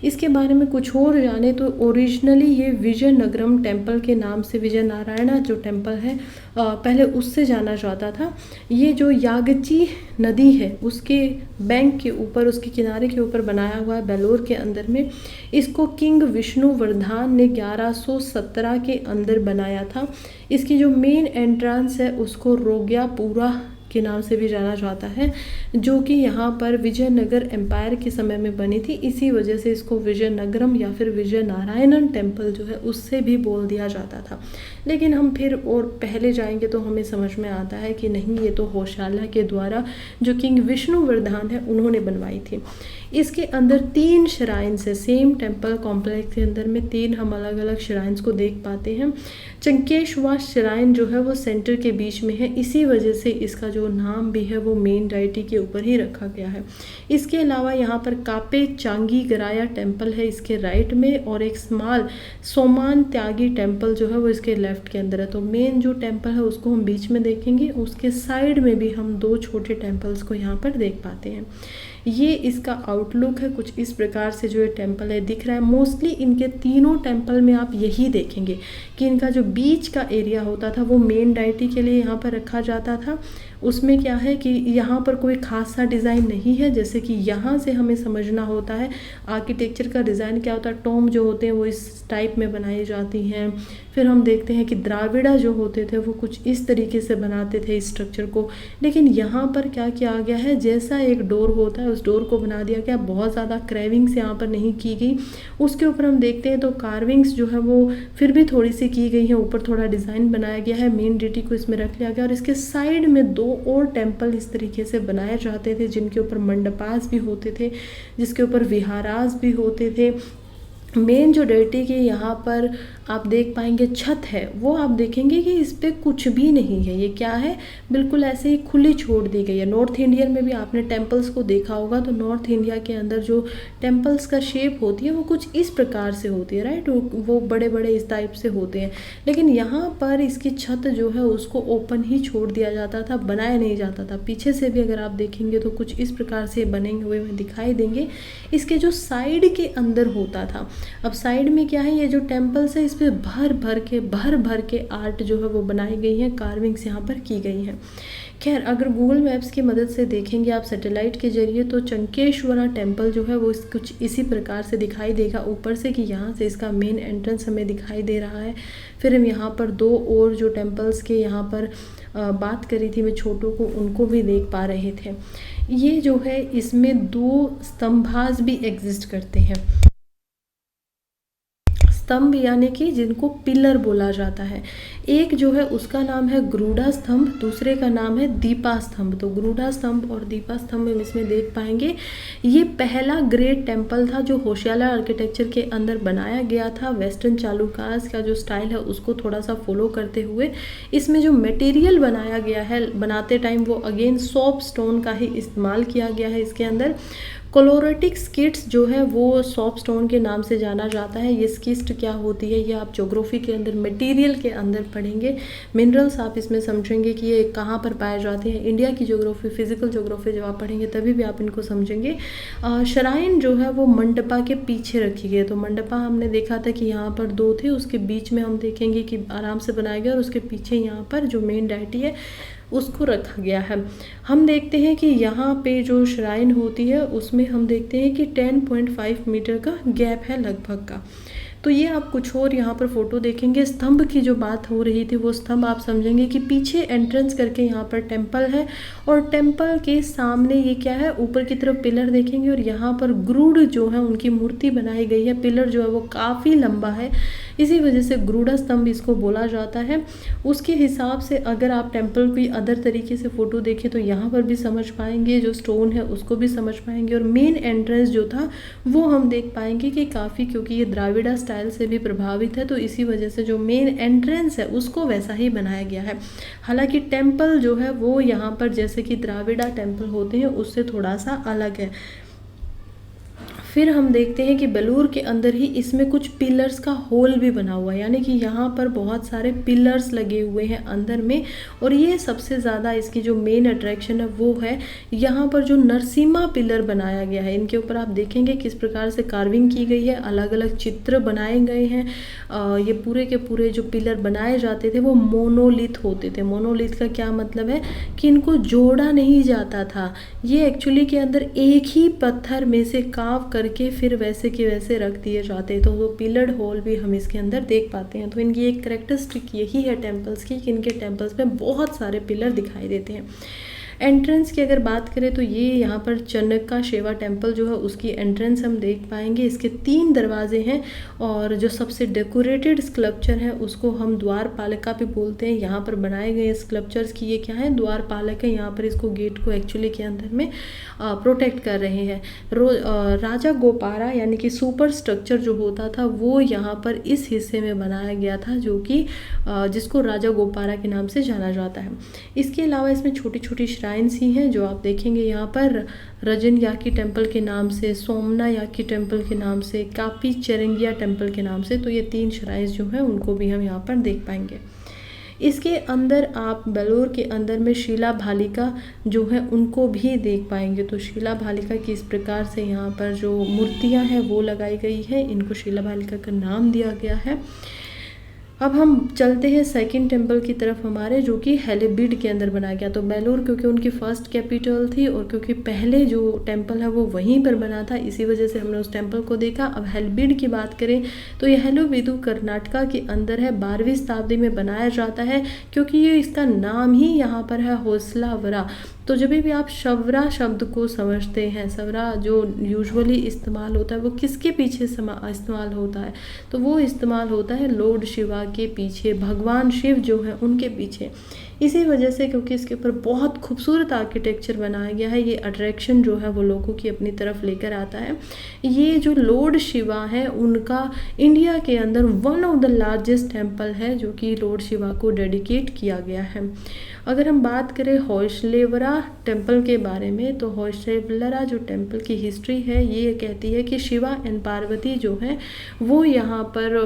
इसके बारे में कुछ और जाने तो ओरिजिनली ये विजयनगरम टेम्पल के नाम से, विजय नारायणा जो टेम्पल है पहले उससे जाना जाता था। ये जो यागची नदी है उसके बैंक के ऊपर, उसके किनारे के ऊपर बनाया हुआ है बेलोर के अंदर में। इसको किंग विष्णुवर्धन ने 1117 के अंदर बनाया था। इसकी जो मेन एंट्रेंस है उसको रोग्यापुरा के नाम से भी जाना जाता है, जो कि यहाँ पर विजयनगर एम्पायर के समय में बनी थी। इसी वजह से इसको विजयनगरम या फिर विजय नारायणन टेम्पल जो है उससे भी बोल दिया जाता था। लेकिन हम फिर और पहले जाएंगे तो हमें समझ में आता है कि नहीं, ये तो होशियाला के द्वारा जो किंग विष्णुवर्धन है उन्होंने बनवाई थी। इसके अंदर 3 श्राइन्स है, सेम टेम्पल कॉम्प्लेक्स के अंदर में 3 हम अलग अलग श्राइन्स को देख पाते हैं। चंकेश्वर श्राइन जो है वो सेंटर के बीच में है, इसी वजह से इसका जो नाम भी है वो मेन डाइटी के ऊपर ही रखा गया है। इसके अलावा यहाँ पर कापे चांगी गराया टेम्पल है इसके राइट में, और एक स्मॉल सोमान त्यागी टेम्पल जो है वो इसके लेफ्ट के अंदर है। तो मेन जो टेम्पल है उसको हम बीच में देखेंगे, उसके साइड में भी हम 2 छोटे टेम्पल्स को यहाँ पर देख पाते हैं। ये इसका आउटलुक है, कुछ इस प्रकार से जो ये टेम्पल है दिख रहा है। मोस्टली इनके तीनों टेम्पल में आप यही देखेंगे कि इनका जो बीच का एरिया होता था वो मेन डाइटी के लिए यहाँ पर रखा जाता था। उसमें क्या है कि यहाँ पर कोई खास सा डिज़ाइन नहीं है, जैसे कि यहाँ से हमें समझना होता है आर्किटेक्चर का डिज़ाइन क्या होता है। टॉम जो होते हैं वो इस टाइप में बनाई जाती हैं। फिर हम देखते हैं कि द्राविड़ा जो होते थे वो कुछ इस तरीके से बनाते थे इस स्ट्रक्चर को। लेकिन यहाँ पर क्या किया गया है, जैसा एक डोर होता है उस डोर को बना दिया गया, बहुत ज़्यादा क्रेविंग्स यहाँ पर नहीं की गई। उसके ऊपर हम देखते हैं तो कार्विंग्स जो है वो फिर भी थोड़ी सी की गई है, ऊपर थोड़ा डिज़ाइन बनाया गया है, मेन डिटी को इसमें रख लिया गया। और इसके साइड में 2 और टेम्पल इस तरीके से बनाए जाते थे जिनके ऊपर मंडपास भी होते थे, जिसके ऊपर विहारास भी होते थे। मेन जो डेटी की यहाँ पर आप देख पाएंगे छत है, वो आप देखेंगे कि इस पर कुछ भी नहीं है। ये क्या है, बिल्कुल ऐसे ही खुली छोड़ दी गई है। नॉर्थ इंडियन में भी आपने टेम्पल्स को देखा होगा, तो नॉर्थ इंडिया के अंदर जो टेम्पल्स का शेप होती है वो कुछ इस प्रकार से होती है, राइट, वो बड़े बड़े इस टाइप से होते हैं। लेकिन यहाँ पर इसकी छत जो है उसको ओपन ही छोड़ दिया जाता था, बनाया नहीं जाता था। पीछे से भी अगर आप देखेंगे तो कुछ इस प्रकार से बने हुए दिखाई देंगे। इसके जो साइड के अंदर होता था, अब साइड में क्या है, ये जो टेम्पल्स है इस पर भर भर के आर्ट जो है वो बनाई गई है, कार्विंग्स यहाँ पर की गई हैं। खैर, अगर गूगल मैप्स की मदद से देखेंगे आप सैटेलाइट के जरिए, तो चंकेश्वरा टेम्पल जो है वो कुछ इसी प्रकार से दिखाई देगा ऊपर से, कि यहाँ से इसका मेन एंट्रेंस हमें दिखाई दे रहा है। फिर हम यहाँ पर दो और जो टेम्पल्स के यहाँ पर बात करी थी मैं छोटों को, उनको भी देख पा रहे थे। ये जो है इसमें दो स्तंभास भी एग्जिस्ट करते हैं। स्तंभ यानी कि जिनको पिलर बोला जाता है। एक जो है उसका नाम है गरुड़ा स्तंभ, दूसरे का नाम है दीपा स्तंभ। तो गरुड़ा स्तंभ और दीपा स्तंभ हम इसमें देख पाएंगे। ये पहला ग्रेट टेम्पल था जो होशियाला आर्किटेक्चर के अंदर बनाया गया था। वेस्टर्न चालुक्यास का जो स्टाइल है उसको थोड़ा सा फॉलो करते हुए इसमें जो मटेरियल बनाया गया है बनाते टाइम, वो अगेन सॉप स्टोन का ही इस्तेमाल किया गया है। इसके अंदर कोलोरेटिक स्किट्स जो है वो सॉप स्टोन के नाम से जाना जाता है। ये स्किस्ट क्या होती है, ये आप ज्योग्राफी के अंदर मटेरियल के अंदर पढ़ेंगे। मिनरल्स आप इसमें समझेंगे कि ये कहाँ पर पाए जाते हैं। इंडिया की ज्योग्राफी, फिजिकल ज्योग्राफी जब आप पढ़ेंगे तभी भी आप इनको समझेंगे। श्राइन जो है वो मंडपा के पीछे रखी गई है। तो मंडपा हमने देखा था कि यहाँ पर दो थे, उसके बीच में हम देखेंगे कि आराम से बनाया गया, और उसके पीछे यहाँ पर जो मेन डेटी है उसको रखा गया है। हम देखते हैं कि यहाँ पे जो श्राइन होती है उसमें हम देखते हैं कि 10.5 मीटर का गैप है लगभग का। तो ये आप कुछ और यहाँ पर फोटो देखेंगे। स्तंभ की जो बात हो रही थी वो स्तंभ आप समझेंगे कि पीछे एंट्रेंस करके यहाँ पर टेम्पल है, और टेम्पल के सामने ये क्या है, ऊपर की तरफ पिलर देखेंगे, और यहाँ पर गरुड़ जो है उनकी मूर्ति बनाई गई है। पिलर जो है वो काफ़ी लंबा है, इसी वजह से गरुड़ा स्तंभ इसको बोला जाता है। उसके हिसाब से अगर आप टेम्पल की अदर तरीके से फ़ोटो देखें तो यहाँ पर भी समझ पाएंगे, जो स्टोन है उसको भी समझ पाएंगे। और मेन एंट्रेंस जो था वो हम देख पाएंगे कि काफ़ी, क्योंकि ये द्राविड़ा स्टाइल से भी प्रभावित है, तो इसी वजह से जो मेन एंट्रेंस है उसको वैसा ही बनाया गया है। हालांकि टेम्पल जो है वो यहाँ पर जैसे कि द्राविड़ा टेम्पल होते हैं उससे थोड़ा सा अलग है। फिर हम देखते हैं कि बेलूर के अंदर ही इसमें कुछ पिलर्स का होल भी बना हुआ है, यानी कि यहाँ पर बहुत सारे पिलर्स लगे हुए हैं अंदर में। और ये सबसे ज़्यादा इसकी जो मेन अट्रैक्शन है वो है यहाँ पर जो नरसिम्हा पिलर बनाया गया है। इनके ऊपर आप देखेंगे किस प्रकार से कार्विंग की गई है, अलग अलग चित्र बनाए गए हैं। ये पूरे के पूरे जो पिलर बनाए जाते थे वो मोनोलिथ होते थे। मोनोलिथ का क्या मतलब है कि इनको जोड़ा नहीं जाता था, ये एक्चुअली के अंदर एक ही पत्थर में से काव करके फिर वैसे के वैसे रख दिए जाते हैं। तो वो पिलर्ड होल भी हम इसके अंदर देख पाते हैं। तो इनकी एक कैरेक्टरिस्टिक यही है टेम्पल्स की कि इनके टेम्पल्स में बहुत सारे पिलर दिखाई देते हैं। एंट्रेंस की अगर बात करें तो ये यहाँ पर चनका शेवा टेम्पल जो है उसकी एंट्रेंस हम देख पाएंगे। इसके 3 दरवाजे हैं, और जो सबसे डेकोरेटेड स्कल्पचर है उसको हम द्वारपालिका भी बोलते हैं। यहाँ पर बनाए गए स्कल्पचर्स की ये क्या है, द्वारपालक है। यहाँ पर इसको गेट को एक्चुअली के अंदर में प्रोटेक्ट कर रहे हैं। राजा गोपारा यानी कि सुपर स्ट्रक्चर जो होता था वो यहाँ पर इस हिस्से में बनाया गया था, जो कि जिसको राजा गोपारा के नाम से जाना जाता है। इसके अलावा इसमें छोटी छोटी श्राइन्स ही हैं जो आप देखेंगे यहाँ पर, रजन याकी टेम्पल के नाम से, सोमना याकी टेम्पल के नाम से, कापी चेरंगिया टेम्पल के नाम से। तो ये 3 श्राइन्स जो हैं उनको भी हम यहाँ पर देख पाएंगे। इसके अंदर आप बेलूर के अंदर में शिला भालिका जो है उनको भी देख पाएंगे। तो शिला भालिका की इस प्रकार से यहाँ पर जो मूर्तियाँ हैं वो लगाई गई है, इनको शिला भालिका का नाम दिया गया है। अब हम चलते हैं सेकंड टेम्पल की तरफ हमारे, जो कि हेलीबीड के अंदर बनाया गया। तो बेलूर क्योंकि उनकी फर्स्ट कैपिटल थी और क्योंकि पहले जो टेम्पल है वो वहीं पर बना था, इसी वजह से हमने उस टेम्पल को देखा। अब हेलीबीड की बात करें तो ये हेलीबीडु कर्नाटका के अंदर है, 12वीं शताब्दी में बनाया जाता है, क्योंकि ये इसका नाम ही यहाँ पर है होसलावरा। तो जब भी आप शवरा शब्द को समझते हैं, शवरा जो यूजुअली इस्तेमाल होता है वो किसके पीछे इस्तेमाल होता है, तो वो इस्तेमाल होता है लॉर्ड शिवा के पीछे भगवान शिव जो है उनके पीछे, इसी वजह से क्योंकि इसके ऊपर बहुत खूबसूरत आर्किटेक्चर बनाया गया है, ये अट्रैक्शन जो है वो लोगों की अपनी तरफ लेकर आता है। ये जो लॉर्ड शिवा है उनका इंडिया के अंदर one of the largest temple है जो कि लॉर्ड शिवा को डेडिकेट किया गया है। अगर हम बात करें होयसलेवरा टेम्पल के बारे में, तो होयसलेवरा जो टेम्पल की हिस्ट्री है ये कहती है कि शिवा एंड पार्वती जो है वो यहाँ पर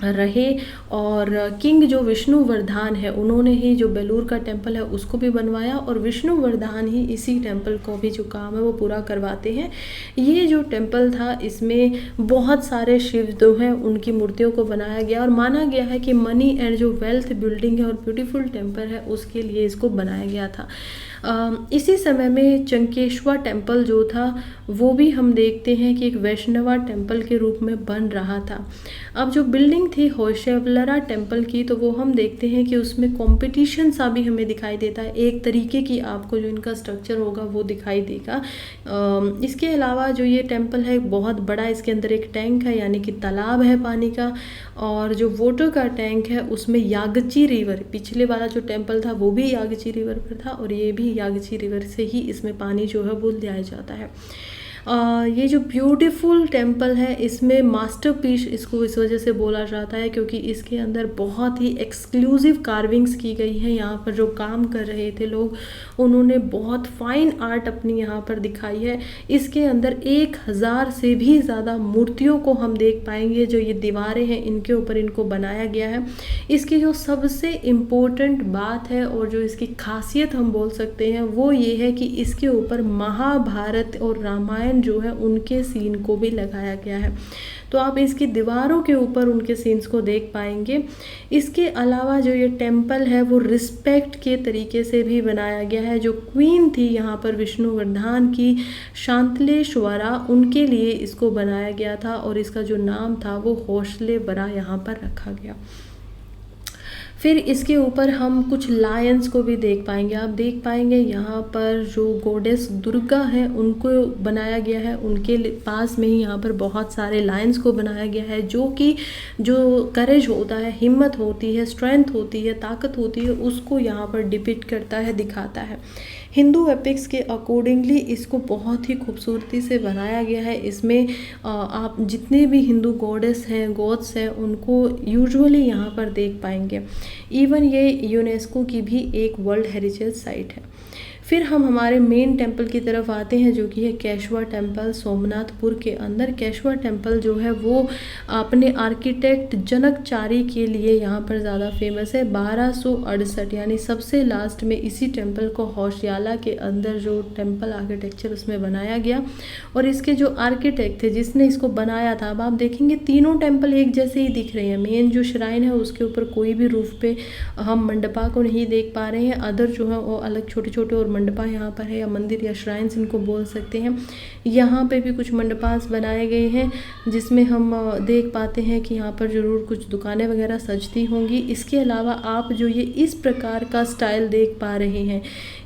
रहे, और किंग जो विष्णुवर्धन है उन्होंने ही जो बेलूर का टेम्पल है उसको भी बनवाया, और विष्णुवर्धन ही इसी टेम्पल को भी जो काम है वो पूरा करवाते हैं। ये जो टेम्पल था इसमें बहुत सारे शिव जो हैं उनकी मूर्तियों को बनाया गया, और माना गया है कि मनी एंड जो वेल्थ बिल्डिंग है और ब्यूटीफुल टेम्पल है उसके लिए इसको बनाया गया था। इसी समय में चंकेश्वर टेम्पल जो था वो भी हम देखते हैं कि एक वैष्णवा टेम्पल के रूप में बन रहा था। अब जो बिल्डिंग थी होयसलेवरा टेम्पल की, तो वो हम देखते हैं कि उसमें कंपटीशन सा भी हमें दिखाई देता है, एक तरीके की आपको जो इनका स्ट्रक्चर होगा वो दिखाई देगा। इसके अलावा जो ये टेम्पल है बहुत बड़ा, इसके अंदर एक टैंक है यानी कि तालाब है पानी का, और जो वाटर का टैंक है उसमें यागची रिवर, पिछले वाला जो टेम्पल था वो भी यागची रिवर पर था और ये भी यागची रिवर से ही इसमें पानी जो है वो लिया जाता है। ये जो ब्यूटीफुल टेम्पल है इसमें मास्टरपीस इसको इस वजह से बोला जाता है क्योंकि इसके अंदर बहुत ही एक्सक्लूसिव कार्विंग्स की गई हैं। यहाँ पर जो काम कर रहे थे लोग उन्होंने बहुत फाइन आर्ट अपनी यहाँ पर दिखाई है। इसके अंदर 1000 से भी ज़्यादा मूर्तियों को हम देख पाएंगे, जो ये दीवारें हैं इनके ऊपर इनको बनाया गया है। इसकी जो सबसे इम्पोर्टेंट बात है और जो इसकी खासियत हम बोल सकते हैं वो ये है कि इसके ऊपर महाभारत और रामायण जो है उनके सीन को भी लगाया गया है, तो आप इसकी दीवारों के ऊपर उनके सीन्स को देख पाएंगे। इसके अलावा जो ये टेम्पल है वो रिस्पेक्ट के तरीके से भी बनाया गया है। जो क्वीन थी यहाँ पर विष्णुवर्धन की, शांतलेश्वरा, उनके लिए इसको बनाया गया था और इसका जो नाम था वो होयसलेवरा यहाँ पर रखा गया। फिर इसके ऊपर हम कुछ लायंस को भी देख पाएंगे। आप देख पाएंगे यहाँ पर जो गॉडेस दुर्गा है उनको बनाया गया है, उनके पास में ही यहाँ पर बहुत सारे लायंस को बनाया गया है, जो कि जो करेज होता है, हिम्मत होती है, स्ट्रेंथ होती है, ताकत होती है, उसको यहाँ पर डिपिक्ट करता है, दिखाता है। हिंदू एपिक्स के अकॉर्डिंगली इसको बहुत ही खूबसूरती से बनाया गया है। इसमें आप जितने भी हिंदू गॉडेस हैं, गॉड्स हैं, उनको यूजुअली यहाँ पर देख पाएंगे। इवन ये यूनेस्को की भी एक वर्ल्ड हेरिटेज साइट है। फिर हम हमारे मेन टेम्पल की तरफ आते हैं जो कि है केशवा टेम्पल, सोमनाथपुर के अंदर। केशवा टेम्पल जो है वो अपने आर्किटेक्ट जनकचारी के लिए यहाँ पर ज़्यादा फेमस है। 1268 यानी सबसे लास्ट में इसी टेम्पल को होशियाला के अंदर जो टेम्पल आर्किटेक्चर उसमें बनाया गया, और इसके जो आर्किटेक्ट थे जिसने इसको बनाया था, अब आप देखेंगे तीनों टेम्पल एक जैसे ही दिख रहे हैं। मेन जो श्राइन है उसके ऊपर कोई भी रूफ पे हम मंडपा को नहीं देख पा रहे हैं, अदर जो है वो अलग छोटे छोटे और मंडपा यहाँ पर है, या मंदिर या श्राइन्स इनको बोल सकते हैं। यहाँ पे भी कुछ मंडपास बनाए गए हैं जिसमें हम देख पाते हैं कि यहाँ पर ज़रूर कुछ दुकानें वगैरह सजती होंगी। इसके अलावा आप जो ये इस प्रकार का स्टाइल देख पा रहे हैं,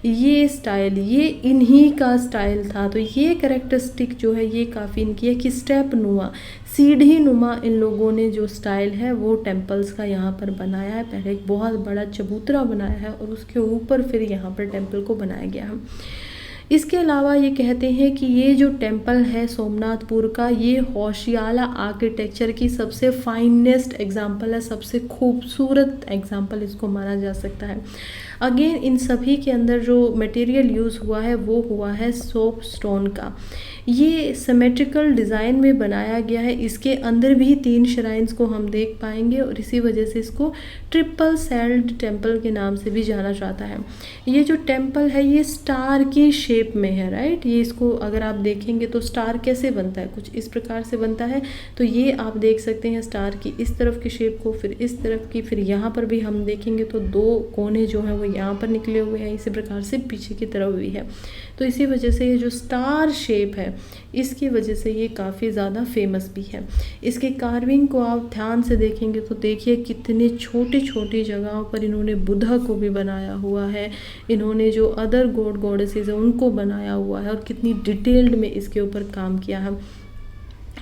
ये स्टाइल ये इन्हीं का स्टाइल था। तो ये कैरेक्टरिस्टिक जो है ये काफ़ी इनकी है कि स्टेप नुमा, सीढ़ी नुमा इन लोगों ने जो स्टाइल है वो टेम्पल्स का यहाँ पर बनाया है। पहले एक बहुत बड़ा चबूतरा बनाया है और उसके ऊपर फिर यहाँ पर टेम्पल को बनाया गया है। इसके अलावा ये कहते हैं कि ये जो टेम्पल है सोमनाथपुर का, ये होशियाला आर्किटेक्चर की सबसे फाइनेस्ट एग्जाम्पल है, सबसे खूबसूरत एग्जाम्पल इसको माना जा सकता है। अगेन इन सभी के अंदर जो मटेरियल यूज़ हुआ है वो हुआ है सोप स्टोन का। ये सिमेट्रिकल डिज़ाइन में बनाया गया है। इसके अंदर भी 3 श्राइन्स को हम देख पाएंगे और इसी वजह से इसको ट्रिपल सेल्ड टेम्पल के नाम से भी जाना जाता है। ये जो टेम्पल है ये स्टार की शेप में है, राइट। ये इसको अगर आप देखेंगे तो स्टार कैसे बनता है, कुछ इस प्रकार से बनता है। तो ये आप देख सकते हैं स्टार की इस तरफ की शेप को, फिर इस तरफ की, फिर यहाँ पर भी हम देखेंगे तो 2 कोने जो हैं वो यहाँ पर निकले हुए हैं, इसी प्रकार से पीछे की तरफ भी है। तो इसी वजह से ये जो स्टार शेप है इसकी वजह से ये काफ़ी ज़्यादा फेमस भी है। इसके कार्विंग को आप ध्यान से देखेंगे तो देखिए कितने छोटी छोटी जगहों पर इन्होंने बुद्धा को भी बनाया हुआ है, इन्होंने जो अदर गॉड गॉडेसेस हैं उनको बनाया हुआ है और कितनी डिटेल्ड में इसके ऊपर काम किया है।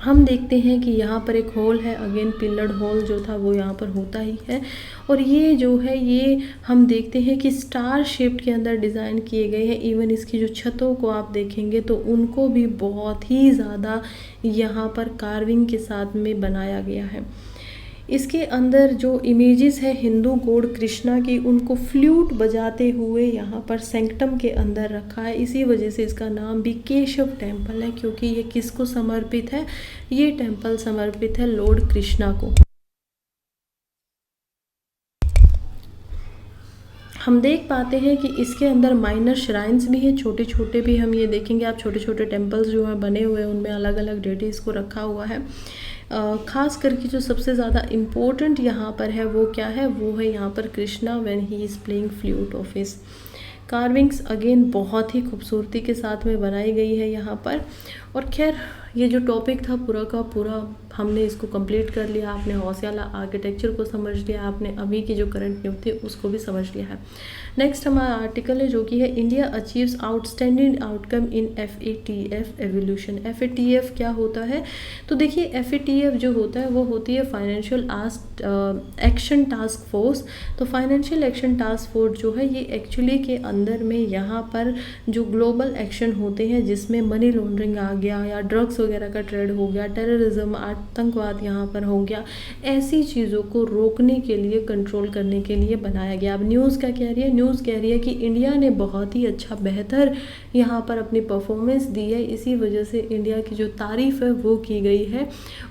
हम देखते हैं कि यहाँ पर एक हॉल है, अगेन पिलर्ड हॉल जो था वो यहाँ पर होता ही है। और ये जो है ये हम देखते हैं कि स्टार शेप्ड के अंदर डिज़ाइन किए गए हैं। इवन इसकी जो छतों को आप देखेंगे तो उनको भी बहुत ही ज़्यादा यहाँ पर कार्विंग के साथ में बनाया गया है। इसके अंदर जो इमेजेस है हिंदू गॉड कृष्णा की, उनको फ्लूट बजाते हुए यहाँ पर सेंक्टम के अंदर रखा है। इसी वजह से इसका नाम भी केशव टेम्पल है, क्योंकि ये किसको समर्पित है, ये टेम्पल समर्पित है लॉर्ड कृष्णा को। हम देख पाते हैं कि इसके अंदर माइनर श्राइन्स भी हैं, छोटे छोटे भी हम ये देखेंगे। आप छोटे छोटे टेम्पल्स जो हैं बने हुए हैं उनमें अलग अलग डेटीज़ को रखा हुआ है। ख़ास करके जो सबसे ज़्यादा इम्पोर्टेंट यहाँ पर है वो क्या है, वो है यहाँ पर Krishna when he is playing flute of his. Carvings again बहुत ही खूबसूरती के साथ में बनाई गई है यहाँ पर। और खैर ये जो टॉपिक था पूरा का पूरा हमने इसको कंप्लीट कर लिया। आपने हौसियाला आर्किटेक्चर को समझ लिया, आपने अभी की जो करंट न्यूज़ थी उसको भी समझ लिया है। नेक्स्ट हमारा आर्टिकल है जो कि है India achieves outstanding outcome in FATF evolution. FATF क्या होता है, तो देखिए FATF जो होता है वो होती है फाइनेंशियल एक्शन टास्क फोर्स। तो फाइनेंशियल एक्शन टास्क फोर्स जो है ये एक्चुअली के अंदर में यहाँ पर जो ग्लोबल एक्शन होते हैं जिसमें मनी लॉन्ड्रिंग आ गया या ड्रग्स वगैरह का ट्रेड हो गया, टेररिज्म आतंकवाद यहाँ पर हो गया, ऐसी चीज़ों को रोकने के लिए, कंट्रोल करने के लिए बनाया गया। अब न्यूज़ क्या कह रही है, न्यूज़ कह रही है कि इंडिया ने बहुत ही अच्छा बेहतर यहाँ पर अपनी परफॉर्मेंस दी है, इसी वजह से इंडिया की जो तारीफ़ है वो की गई है।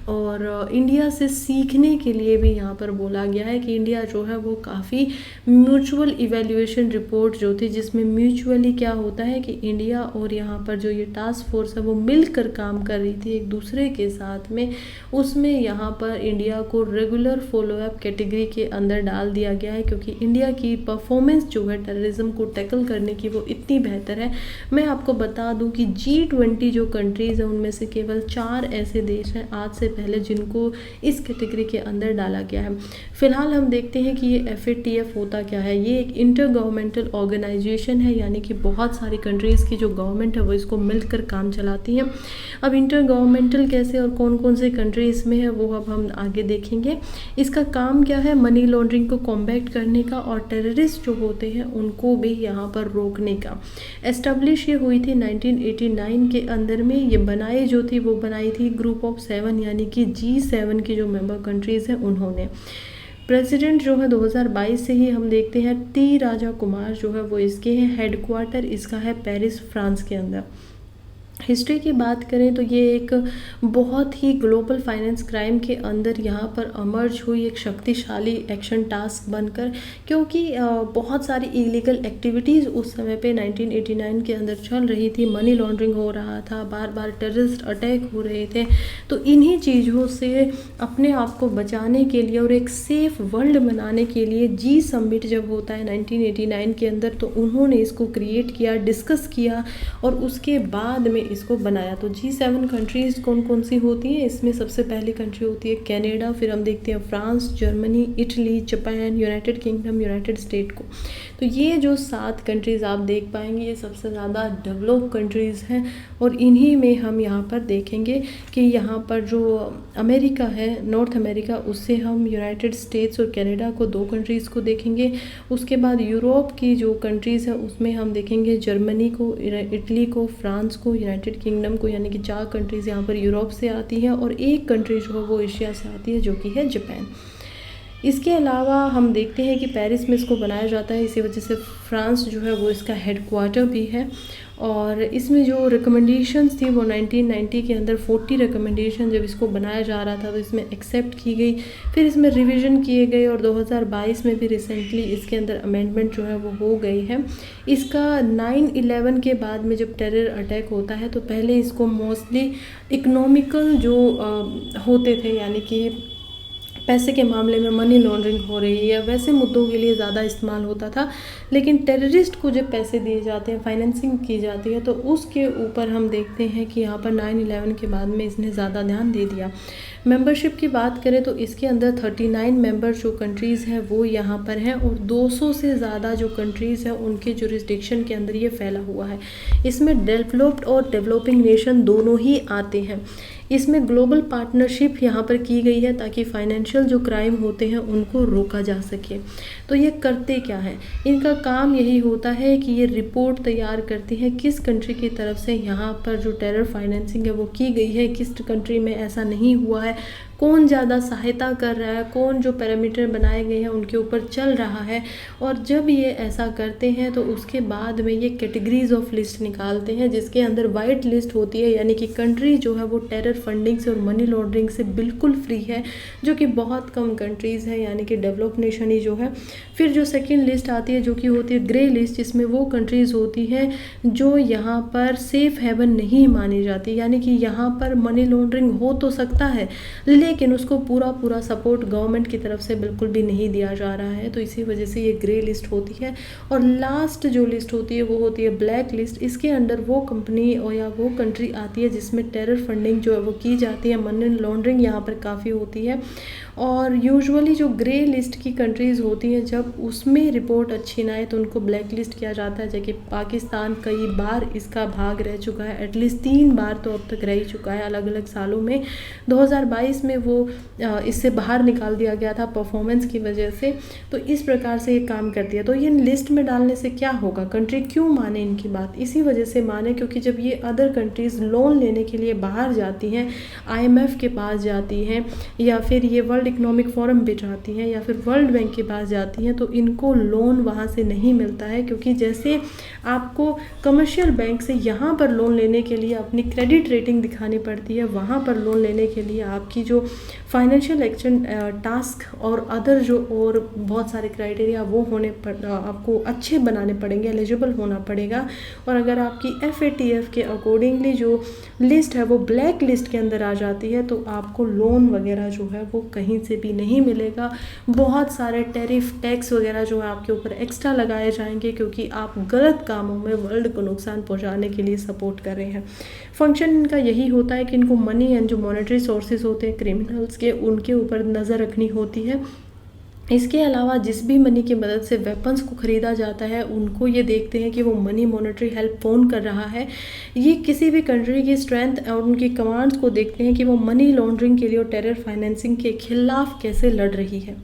और इंडिया से सीखने के लिए भी यहाँ पर बोला गया है कि इंडिया जो है वो काफ़ी म्यूचुअल इवैल्यूएशन रिपोर्ट जो थी, जिसमें म्यूचुअली क्या होता है कि इंडिया और यहाँ पर जो ये टास्क फोर्स है वो मिलकर काम कर रही थी एक दूसरे के साथ में, उसमें यहाँ पर इंडिया को रेगुलर फॉलोअप कैटेगरी के अंदर डाल दिया गया है, क्योंकि इंडिया की परफॉर्मेंस जो है टेररिज्म को टैकल करने की वो इतनी बेहतर है। मैं आपको बता दूं कि G20 जो कंट्रीज़ हैं उनमें से केवल 4 ऐसे देश हैं आज से पहले जिनको इस कैटेगरी के अंदर डाला गया है। फिलहाल हम देखते हैं कि ये FATF होता क्या है। ये एक इंटर गवर्नमेंटल ऑर्गेनाइजेशन है, यानी कि बहुत सारी कंट्रीज़ की जो गवर्नमेंट है वो इसको मिलकर काम चलाती हैं। अब इंटर गवर्नमेंटल कैसे और कौन कौन से कंट्री इसमें है वो अब हम आगे देखेंगे। इसका काम क्या है, मनी लॉन्ड्रिंग को कॉम्बैट करने का और टेररिस्ट जो होते हैं उनको भी यहाँ पर रोकने का। एस्टेब्लिश ये हुई थी 1989 के अंदर में। ये बनाई जो थी वो बनाई थी ग्रुप ऑफ 7 यानी कि G7 की जो मेंबर कंट्रीज़ हैं उन्होंने। प्रेसिडेंट जो है 2022 से ही हम देखते हैं टी राजा कुमार जो है वो इसके हैं। हेडक्वार्टर इसका है पेरिस फ्रांस के अंदर। हिस्ट्री की बात करें तो ये एक बहुत ही ग्लोबल फाइनेंस क्राइम के अंदर यहाँ पर अमर्ज हुई एक शक्तिशाली एक्शन टास्क बनकर, क्योंकि बहुत सारी इलीगल एक्टिविटीज़ उस समय पे 1989 के अंदर चल रही थी। मनी लॉन्ड्रिंग हो रहा था, बार बार टेररिस्ट अटैक हो रहे थे। तो इन्हीं चीज़ों से अपने आप को बचाने के लिए और एक सेफ वर्ल्ड बनाने के लिए जी समिट जब होता है 1989 के अंदर, तो उन्होंने इसको क्रिएट किया, डिस्कस किया और उसके बाद में इसको बनाया। तो G7 कंट्रीज़ कौन कौन सी होती हैं, इसमें सबसे पहली कंट्री होती है कनाडा, फिर हम देखते हैं France, Germany, Italy, Japan, United kingdom, United state को। तो ये जो 7 कंट्रीज़ आप देख पाएंगे ये सबसे ज़्यादा डेवलप कंट्रीज़ हैं। और इन्हीं में हम यहाँ पर देखेंगे कि यहाँ पर जो अमेरिका है, नॉर्थ अमेरिका, उससे हम यूनाइटेड स्टेट्स और कनाडा को 2 कंट्रीज़ को देखेंगे। उसके बाद यूरोप की जो कंट्रीज़ है उसमें हम देखेंगे जर्मनी को, इटली को, फ्रांस को, यूनाइटेड किंगडम को, यानी कि 4 कंट्रीज़ यहाँ पर यूरोप से आती हैं और एक कंट्री जो है वो एशिया से आती है जो कि है जापान। इसके अलावा हम देखते हैं कि पेरिस में इसको बनाया जाता है, इसी वजह से फ्रांस जो है वो इसका हेडक्वार्टर भी है। और इसमें जो रिकमेंडेशंस थी वो 1990 के अंदर 40 रिकमेंडेशन जब इसको बनाया जा रहा था तो इसमें एक्सेप्ट की गई, फिर इसमें रिवीजन किए गए और 2022 में भी रिसेंटली इसके अंदर अमेंडमेंट जो है वो हो गई है। इसका 9/11 के बाद में जब टेरर अटैक होता है तो पहले इसको मोस्टली इकोनॉमिकल जो होते थे, यानी कि पैसे के मामले में मनी लॉन्ड्रिंग हो रही है या वैसे मुद्दों के लिए ज़्यादा इस्तेमाल होता था। लेकिन टेररिस्ट को जब पैसे दिए जाते हैं, फाइनेंसिंग की जाती है, तो उसके ऊपर हम देखते हैं कि यहाँ पर 9/11 के बाद में इसने ज़्यादा ध्यान दे दिया। मेंबरशिप की बात करें तो इसके अंदर 39 मेंबर जो कंट्रीज़ हैं वो यहाँ पर हैं और 200 से ज़्यादा जो कंट्रीज़ हैं उनके जुरिस्डिक्शन के अंदर ये फैला हुआ है। इसमें डेवलप्ड और डेवलपिंग नेशन दोनों ही आते हैं। इसमें ग्लोबल पार्टनरशिप यहाँ पर की गई है ताकि फाइनेंशियल जो क्राइम होते हैं उनको रोका जा सके। तो ये करते क्या है, इनका काम यही होता है कि ये रिपोर्ट तैयार करती है किस कंट्री की तरफ से यहाँ पर जो टेरर फाइनेंसिंग है वो की गई है, किस कंट्री में ऐसा नहीं हुआ है, कौन ज़्यादा सहायता कर रहा है, कौन जो पैरामीटर बनाए गए हैं उनके ऊपर चल रहा है। और जब ये ऐसा करते हैं तो उसके बाद में ये कैटेगरीज ऑफ लिस्ट निकालते हैं जिसके अंदर वाइट लिस्ट होती है, यानी कि कंट्री जो है वो टेरर फंडिंग से और मनी लॉन्ड्रिंग से बिल्कुल फ्री है, जो कि बहुत कम कंट्रीज़ हैं, यानी कि डेवलप नेशन ही जो है। फिर जो सेकेंड लिस्ट आती है जो कि होती है ग्रे लिस्ट, जिसमें वो कंट्रीज़ होती हैं जो यहाँ पर सेफ़ हेवन नहीं मानी जाती, यानी कि यहाँ पर मनी लॉन्ड्रिंग हो तो सकता है लेकिन उसको पूरा सपोर्ट गवर्नमेंट की तरफ से बिल्कुल भी नहीं दिया जा रहा है, तो इसी वजह से ये ग्रे लिस्ट होती है। और लास्ट जो लिस्ट होती है वो होती है ब्लैक लिस्ट। इसके अंदर वो कंपनी और या वो कंट्री आती है जिसमें टेरर फंडिंग जो है वो की जाती है, मनी लॉन्ड्रिंग यहाँ पर काफ़ी होती है। और यूजुअली जो ग्रे लिस्ट की कंट्रीज़ होती हैं जब उसमें रिपोर्ट अच्छी ना आए तो उनको ब्लैक लिस्ट किया जाता है, जबकि पाकिस्तान कई बार इसका भाग रह चुका है, एटलीस्ट 3 बार तो अब तक रह ही चुका है अलग अलग सालों में। 2022 में वो इससे बाहर निकाल दिया गया था परफॉर्मेंस की वजह से। तो इस प्रकार से ये काम करती है। तो ये लिस्ट में डालने से क्या होगा, कंट्री क्यों माने इनकी बात, इसी वजह से माने क्योंकि जब ये अदर कंट्रीज़ लोन लेने के लिए बाहर जाती हैं, IMF के पास जाती हैं या फिर ये वर्ल्ड इकोनॉमिक फोरम पे जाती हैं या फिर वर्ल्ड बैंक के पास जाती हैं, तो इनको लोन वहाँ से नहीं मिलता है। क्योंकि जैसे आपको कमर्शियल बैंक से यहाँ पर लोन लेने के लिए अपनी क्रेडिट रेटिंग दिखानी पड़ती है, वहाँ पर लोन लेने के लिए आपकी जो फाइनेंशियल एक्शन टास्क और अदर जो और बहुत सारे क्राइटेरिया वो होने पर आपको अच्छे बनाने पड़ेंगे, एलिजिबल होना पड़ेगा। और अगर आपकी FATF के अकॉर्डिंगली जो लिस्ट है वो ब्लैक लिस्ट के अंदर आ जाती है तो आपको लोन वगैरह जो है वो कहीं से भी नहीं मिलेगा। बहुत सारे टैरिफ टैक्स वगैरह जो है आपके ऊपर एक्स्ट्रा लगाए जाएंगे क्योंकि आप गलत कामों में वर्ल्ड को नुकसान पहुंचाने के लिए सपोर्ट कर रहे हैं। फंक्शन इनका यही होता है कि इनको मनी एंड जो मॉनेटरी सोर्सेज होते हैं क्रिमिनल्स के, उनके ऊपर नज़र रखनी होती है। इसके अलावा जिस भी मनी की मदद से वेपन्स को ख़रीदा जाता है उनको ये देखते हैं कि वो मनी मॉनेटरी हेल्प कौन कर रहा है। ये किसी भी कंट्री की स्ट्रेंथ और उनकी कमांड्स को देखते हैं कि वो मनी लॉन्ड्रिंग के लिए और टेरर फाइनेंसिंग के खिलाफ कैसे लड़ रही है।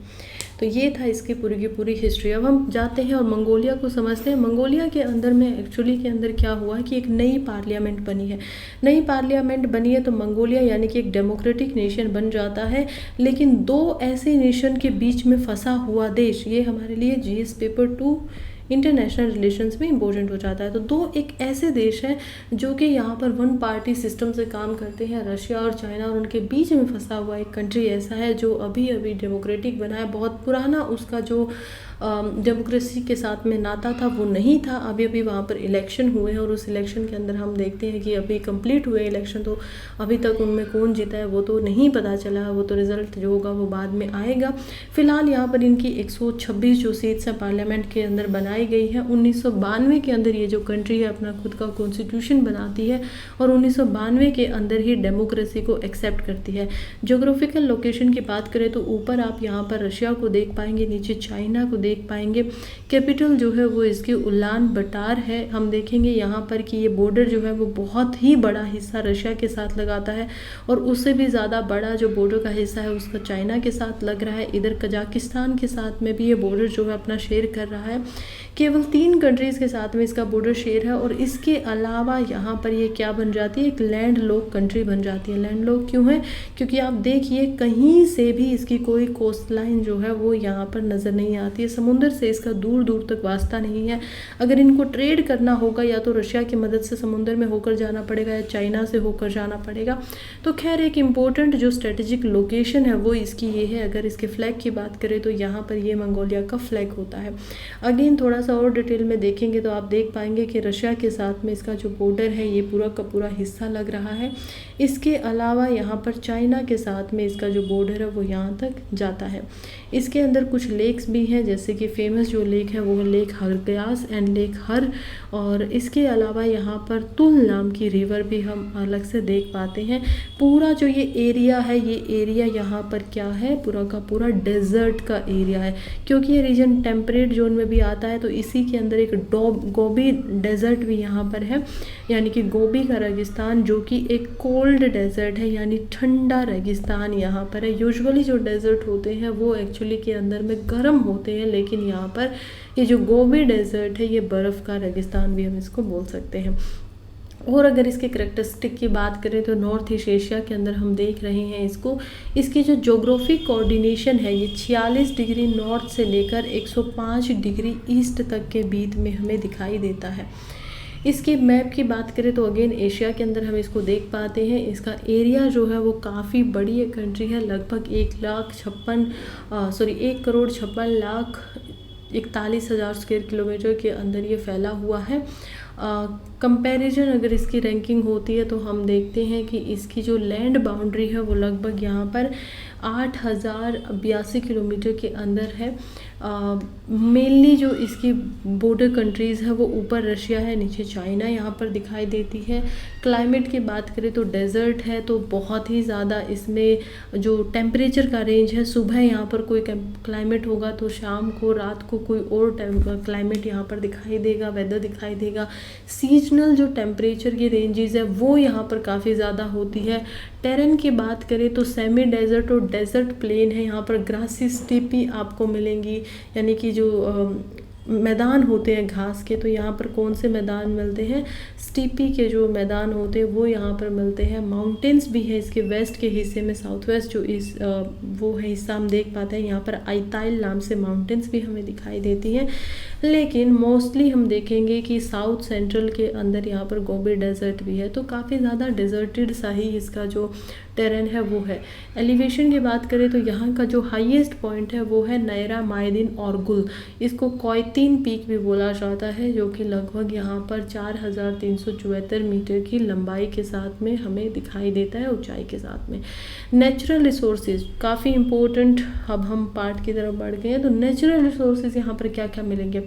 तो ये था इसकी पूरी की पूरी हिस्ट्री। अब हम जाते हैं और मंगोलिया को समझते हैं। मंगोलिया के अंदर में एक्चुअली के अंदर क्या हुआ है कि एक नई पार्लियामेंट बनी है। नई पार्लियामेंट बनी है तो मंगोलिया यानी कि एक डेमोक्रेटिक नेशन बन जाता है, लेकिन 2 ऐसे नेशन के बीच में फंसा हुआ देश, ये हमारे लिए GS पेपर 2 इंटरनेशनल रिलेशंस में इम्पोर्टेंट हो जाता है। तो 2 एक ऐसे देश हैं जो कि यहाँ पर 1 पार्टी सिस्टम से काम करते हैं, रशिया और चाइना, और उनके बीच में फंसा हुआ एक कंट्री ऐसा है जो अभी अभी डेमोक्रेटिक बना है। बहुत पुराना उसका जो डेमोक्रेसी के साथ में नाता था वो नहीं था। अभी अभी वहाँ पर इलेक्शन हुए हैं और उस इलेक्शन के अंदर हम देखते हैं कि अभी कंप्लीट हुए इलेक्शन, तो अभी तक उनमें कौन जीता है वो तो नहीं पता चला है, वो तो रिज़ल्ट जो होगा वो बाद में आएगा। फ़िलहाल यहाँ पर इनकी 126 जो सीट्स हैं पार्लियामेंट के अंदर बनाई गई है। 1992 के अंदर ये जो कंट्री है अपना खुद का कॉन्स्टिट्यूशन बनाती है और 1992 के अंदर ही डेमोक्रेसी को एक्सेप्ट करती है। जोग्राफिकल लोकेशन की बात करें तो ऊपर आप यहाँ पर रशिया को देख पाएंगे, नीचे चाइना को देख पाएंगे। कैपिटल जो है वो इसकी उलान बटार है। हम देखेंगे यहाँ पर कि ये बॉर्डर जो है वो बहुत ही बड़ा हिस्सा रशिया के साथ लगाता है और उससे भी ज़्यादा बड़ा जो बॉर्डर का हिस्सा है उसका चाइना के साथ लग रहा है। इधर कजाकिस्तान के साथ में भी ये बॉर्डर जो है अपना शेयर कर रहा है। केवल 3 कंट्रीज़ के साथ में इसका बॉर्डर शेयर है और इसके अलावा यहाँ पर ये क्या बन जाती है, एक लैंड लॉक कंट्री बन जाती है। लैंड लॉक क्यों है, क्योंकि आप देखिए कहीं से भी इसकी कोई कोस्ट लाइन जो है वो यहाँ पर नज़र नहीं आती है। समुंदर से इसका दूर दूर तक वास्ता नहीं है। अगर इनको ट्रेड करना होगा या तो रशिया की मदद से समुंदर में होकर जाना पड़ेगा या चाइना से होकर जाना पड़ेगा। तो खैर एक इम्पोर्टेंट जो स्ट्रेटेजिक लोकेशन है वो इसकी ये है। अगर इसके फ्लैग की बात करें तो यहाँ पर ये मंगोलिया का फ्लैग होता है। अगेन थोड़ा सा और डिटेल में देखेंगे तो आप देख पाएंगे कि रशिया के साथ में इसका जो बॉर्डर है ये पूरा का पूरा हिस्सा लग रहा है। इसके अलावा यहाँ पर चाइना के साथ में इसका जो बॉर्डर है वो यहाँ तक जाता है। इसके अंदर कुछ लेक्स भी हैं, जैसे जैसे कि फेमस जो लेक है वो लेक हरग्यास एंड लेक हर, और इसके अलावा यहाँ पर तुल नाम की रिवर भी हम अलग से देख पाते हैं। पूरा जो ये एरिया है, ये एरिया यहाँ पर क्या है, पूरा का पूरा डेजर्ट का एरिया है, क्योंकि ये रीजन टेम्परेट जोन में भी आता है। तो इसी के अंदर एक गोबी डेजर्ट भी यहाँ पर है, यानी कि गोबी का रेगिस्तान, जो कि एक कोल्ड डेजर्ट है, यानी ठंडा रेगिस्तान यहाँ पर है। यूजुअली जो डेजर्ट होते हैं वो एक्चुअली के अंदर में गर्म होते हैं, लेकिन यहाँ पर ये जो गोबी डेजर्ट है ये बर्फ़ का रेगिस्तान भी हम इसको बोल सकते हैं। और अगर इसके करेक्टरिस्टिक की बात करें तो नॉर्थ ईस्ट एशिया के अंदर हम देख रहे हैं इसको, इसकी जो जोग्राफिक कोऑर्डिनेशन है ये 46 डिग्री नॉर्थ से लेकर 105 डिग्री ईस्ट तक के बीच में हमें दिखाई देता है। इसके मैप की बात करें तो अगेन एशिया के अंदर हम इसको देख पाते हैं। इसका एरिया जो है वो काफ़ी बड़ी एक कंट्री है, लगभग 1,56,41,56,41 स्क्वायर किलोमीटर के अंदर ये फैला हुआ है। कंपैरिजन अगर इसकी रैंकिंग होती है तो हम देखते हैं कि इसकी जो लैंड बाउंड्री है वो लगभग यहाँ पर 8,082 किलोमीटर के अंदर है। मेनली जो इसकी बॉर्डर कंट्रीज़ है वो ऊपर रशिया है, नीचे चाइना यहाँ पर दिखाई देती है। क्लाइमेट की बात करें तो डेजर्ट है, तो बहुत ही ज़्यादा इसमें जो टेम्परेचर का रेंज है, सुबह यहाँ पर कोई क्लाइमेट होगा तो शाम को रात को कोई और क्लाइमेट यहाँ पर दिखाई देगा, वेदर दिखाई देगा। सीजनल जो टेम्परेचर की रेंजेस है वो यहाँ पर काफ़ी ज़्यादा होती है। टेरेन की बात करें तो सेमी डेजर्ट और डेजर्ट प्लेन है, यहाँ पर ग्रासी स्टीपी आपको मिलेंगी, यानी कि जो मैदान होते हैं घास के, तो यहाँ पर कौन से मैदान मिलते हैं, स्टीपी के जो मैदान होते हैं वो यहाँ पर मिलते हैं। माउंटेन्स भी है इसके वेस्ट के हिस्से में, साउथ वेस्ट जो वो है हिस्सा हम देख पाते हैं। यहाँ पर आइताइल नाम से माउंटेन्स भी हमें दिखाई देती हैं, लेकिन मोस्टली हम देखेंगे कि साउथ सेंट्रल के अंदर यहाँ पर गोबी डेजर्ट भी है, तो काफ़ी ज़्यादा डेजर्टेड सा ही इसका जो टेरेन है वो है। एलिवेशन की बात करें तो यहाँ का जो हाईएस्ट पॉइंट है वो है नयरा मायदीन और गुल, इसको कोयतीन पीक भी बोला जाता है, जो कि लगभग यहाँ पर 4,374 मीटर की लंबाई के साथ में हमें दिखाई देता है, ऊंचाई के साथ में। नेचुरल रिसोर्सेज काफ़ी इम्पोर्टेंट, अब हम पार्ट की तरफ बढ़ गए हैं। तो नेचुरल रिसोर्सेज यहाँ पर क्या क्या मिलेंगे,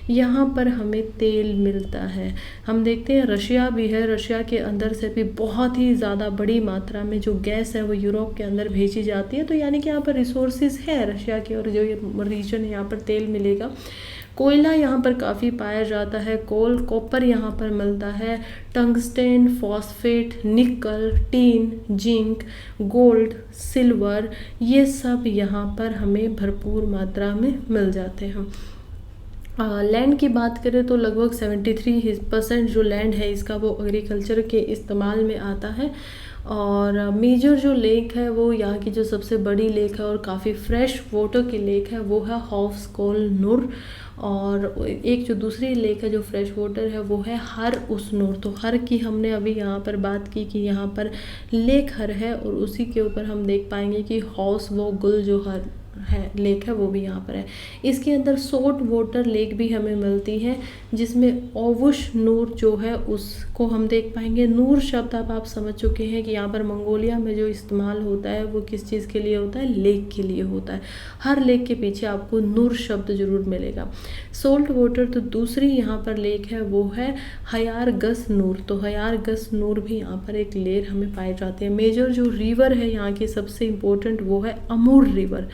यहाँ पर हमें तेल मिलता है। हम देखते हैं रशिया भी है, रशिया के अंदर से भी बहुत ही ज़्यादा बड़ी मात्रा में जो गैस है वो यूरोप के अंदर भेजी जाती है, तो यानी कि यहाँ पर रिसोर्सेज है रशिया के, और जो ये रीजन है यहाँ पर तेल मिलेगा। कोयला यहाँ पर काफ़ी पाया जाता है, कोल कॉपर यहाँ पर मिलता है, टंगस्टेन, फॉस्फेट, निकल, टीन, जिंक, गोल्ड, सिल्वर, ये सब यहाँ पर हमें भरपूर मात्रा में मिल जाते हैं। लैंड की बात करें तो लगभग 73% जो लैंड है इसका वो एग्रीकल्चर के इस्तेमाल में आता है। और मेजर जो लेक है वो यहाँ की जो सबसे बड़ी लेक है और काफ़ी फ्रेश वाटर की लेक है वो है हॉफ्स-कोल नूर, और एक जो दूसरी लेक है जो फ्रेश वाटर है वो है हर उस नूर। तो हर की हमने अभी यहाँ पर बात की कि यहाँ पर लेक हर है, और उसी के ऊपर हम देख पाएंगे कि हॉस वो गुल जो हर है लेक है वो भी यहाँ पर है। इसके अंदर सोट वाटर लेक भी हमें मिलती है, जिसमें ओवुश नूर जो है उसको हम देख पाएंगे। नूर शब्द अब आप समझ चुके हैं कि यहाँ पर मंगोलिया में जो इस्तेमाल होता है वो किस चीज़ के लिए होता है, लेक के लिए होता है। हर लेक के पीछे आपको नूर शब्द जरूर मिलेगा। सोल्ट वाटर तो दूसरी यहाँ पर लेक है वो है हयार गस नूर, तो हयार गस नूर भी यहाँ पर एक लेक हमें पाई जाती है। मेजर जो रिवर है यहाँ की सबसे इम्पोर्टेंट वो है अमूर रिवर,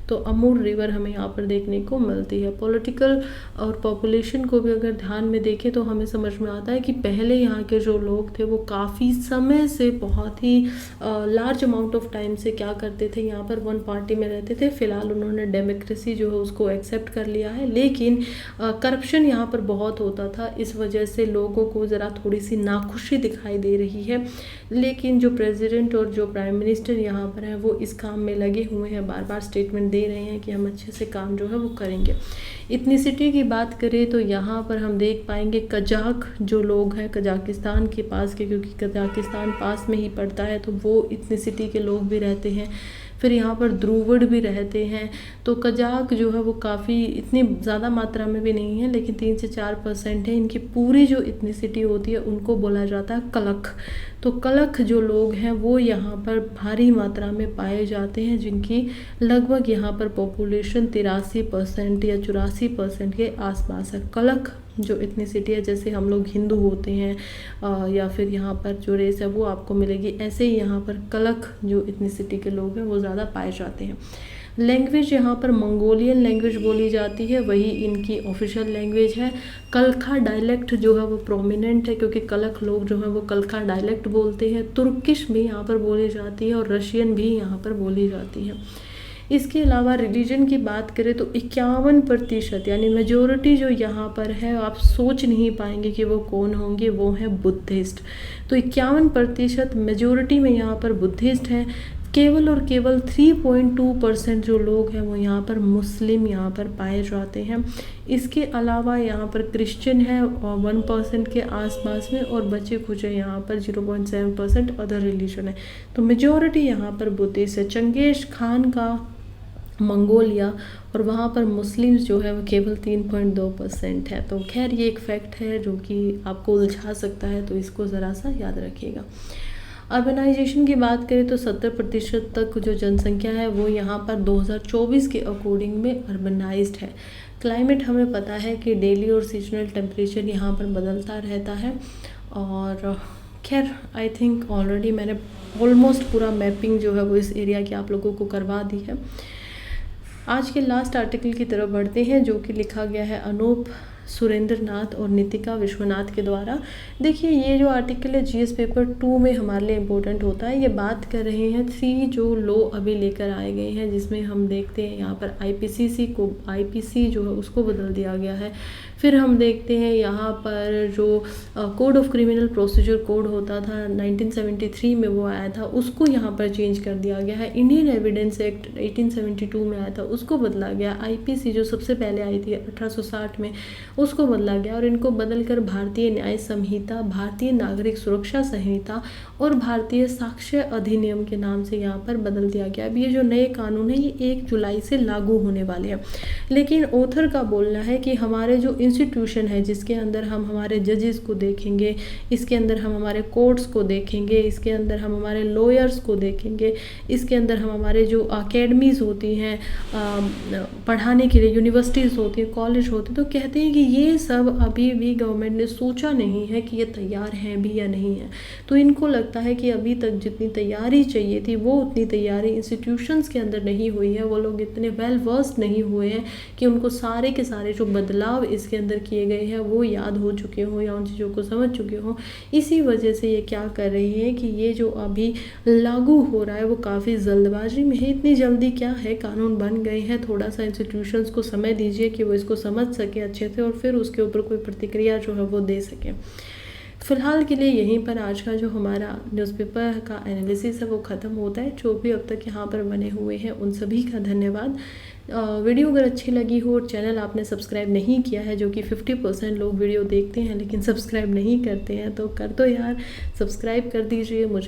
तो अमूर रिवर हमें यहाँ पर देखने को मिलती है। पॉलिटिकल और पॉपुलेशन को भी अगर ध्यान में देखें तो हमें समझ में आता है कि पहले यहाँ के जो लोग थे वो काफ़ी समय से बहुत ही लार्ज अमाउंट ऑफ टाइम से क्या करते थे, यहाँ पर वन पार्टी में रहते थे। फिलहाल उन्होंने डेमोक्रेसी जो है उसको एक्सेप्ट कर लिया है, लेकिन करप्शन यहाँ पर बहुत होता था, इस वजह से लोगों को ज़रा थोड़ी सी नाखुशी दिखाई दे रही है। लेकिन जो प्रेसिडेंट और जो प्राइम मिनिस्टर यहाँ पर हैं वो इस काम में लगे हुए हैं, बार बार स्टेटमेंट दे रहे हैं कि हम अच्छे से काम जो है वो करेंगे। इथनिसिटी की बात करें तो यहाँ पर हम देख पाएंगे कजाक जो लोग हैं कजाकिस्तान के पास के, क्योंकि कजाकिस्तान पास में ही पड़ता है, तो वो इथनिसिटी के लोग भी रहते हैं। फिर यहाँ पर द्रुविड भी रहते हैं। तो कजाक जो है वो काफ़ी इतनी ज़्यादा मात्रा में भी नहीं है, लेकिन 3 से 4% है। इनकी पूरी जो इथनिसिटी होती है उनको बोला जाता है कलख। तो कलख जो लोग हैं वो यहाँ पर भारी मात्रा में पाए जाते हैं, जिनकी लगभग यहाँ पर पॉपुलेशन 83% या 84% के आसपास है। कलख जो इथनिसिटी है, जैसे हम लोग हिंदू होते हैं या फिर यहाँ पर जो रेस है वो आपको मिलेगी, ऐसे ही यहाँ पर कलख जो इथनिसिटी के लोग हैं वो ज़्यादा पाए जाते हैं। लैंग्वेज यहाँ पर मंगोलियन लैंग्वेज बोली जाती है, वही इनकी ऑफिशियल लैंग्वेज है। कलखा डायलेक्ट जो है वो प्रोमिनेंट है, क्योंकि कलख लोग जो है वो कलखा डायलेक्ट बोलते हैं। तुर्किश भी यहाँ पर बोली जाती है और रशियन भी यहाँ पर बोली जाती है। इसके अलावा रिलीजन की बात करें तो 51% यानी मेजोरिटी जो यहाँ पर है, आप सोच नहीं पाएंगे कि वो कौन होंगे, वो है बुद्धिस्ट। तो 51% मेजोरिटी में यहाँ पर बुद्धिस्ट हैं। केवल और केवल 3.2% जो लोग हैं वो यहाँ पर मुस्लिम यहाँ पर पाए जाते हैं। इसके अलावा यहाँ पर क्रिश्चियन है और 1% के आसपास में, और बचे कुछ है यहाँ पर 0.7% अदर रिलीजन है। तो मेजोरिटी यहाँ पर बुद्धिस्ट है। चंगेज खान का मंगोलिया, और वहाँ पर मुस्लिम्स जो है वो केवल 3.2% है। तो खैर ये एक फैक्ट है जो कि आपको उलझा सकता है, तो इसको ज़रा सा याद रखिएगा। अर्बनाइजेशन की बात करें तो 70% तक जो जनसंख्या है वो यहाँ पर 2024 के अकॉर्डिंग में अर्बनाइज्ड है। क्लाइमेट हमें पता है कि डेली और सीजनल टेम्परेचर यहाँ पर बदलता रहता है, और खैर आई थिंक ऑलरेडी मैंने ऑलमोस्ट पूरा मैपिंग जो है वो इस एरिया की आप लोगों को करवा दी है। आज के लास्ट आर्टिकल की तरफ बढ़ते हैं, जो कि लिखा गया है अनूप सुरेंद्र नाथ और नितिका विश्वनाथ के द्वारा। देखिए ये जो आर्टिकल है जीएस पेपर 2 में हमारे लिए इम्पोर्टेंट होता है। ये बात कर रहे हैं 3 जो लॉ अभी लेकर आए गए हैं, जिसमें हम देखते हैं यहाँ पर आईपीसी जो है उसको बदल दिया गया है। फिर हम देखते हैं यहाँ पर जो code of criminal procedure code होता था 1973 में वो आया था, उसको यहाँ पर चेंज कर दिया गया है। इंडियन एविडेंस एक्ट 1872 में आया था, उसको बदला गया। आईपीसी जो सबसे पहले आई थी 1860 में, उसको बदला गया, और इनको बदलकर भारतीय न्याय संहिता, भारतीय नागरिक सुरक्षा संहिता और भारतीय साक्ष्य अधिनियम के नाम से यहाँ पर बदल दिया गया। अब ये जो नए कानून है ये 1 जुलाई से लागू होने वाले हैं। लेकिन ऑथर का बोलना है कि हमारे जो इंस्टीट्यूशन है, जिसके अंदर हम हमारे जजेस को देखेंगे, इसके अंदर हम हमारे कोर्ट्स को देखेंगे, इसके अंदर हम हमारे लॉयर्स को देखेंगे, इसके अंदर हम हमारे जो अकेडमीज़ होती हैं पढ़ाने के लिए, यूनिवर्सिटीज़ होती हैं, कॉलेज होते हैं, तो कहते हैं कि ये सब अभी भी गवर्नमेंट ने सोचा नहीं है कि ये तैयार हैं भी या नहीं है। तो इनको लगता है कि अभी तक जितनी तैयारी चाहिए थी वो उतनी तैयारी इंस्टीट्यूशंस के अंदर नहीं हुई है। वो लोग इतने वेल वर्स्ड नहीं हुए हैं कि उनको सारे के सारे जो बदलाव इसके अंदर किए गए हैं वो याद हो चुके हों या उन चीज़ों को समझ चुके हों। इसी वजह से ये क्या कर रही है कि ये जो अभी लागू हो रहा है वो काफ़ी जल्दबाजी में है। इतनी जल्दी क्या है, कानून बन गए हैं, थोड़ा सा इंस्टीट्यूशंस को समय दीजिए कि वो इसको समझ सके अच्छे से और फिर उसके ऊपर कोई प्रतिक्रिया जो है वो दे सकें। फ़िलहाल के लिए यहीं पर आज का जो हमारा न्यूज़पेपर का एनालिसिस है वो ख़त्म होता है। जो भी अब तक यहाँ पर बने हुए हैं उन सभी का धन्यवाद। वीडियो अगर अच्छी लगी हो और चैनल आपने सब्सक्राइब नहीं किया है, जो कि 50% लोग वीडियो देखते हैं लेकिन सब्सक्राइब नहीं करते हैं, तो कर दो यार, सब्सक्राइब कर दीजिए। मुझे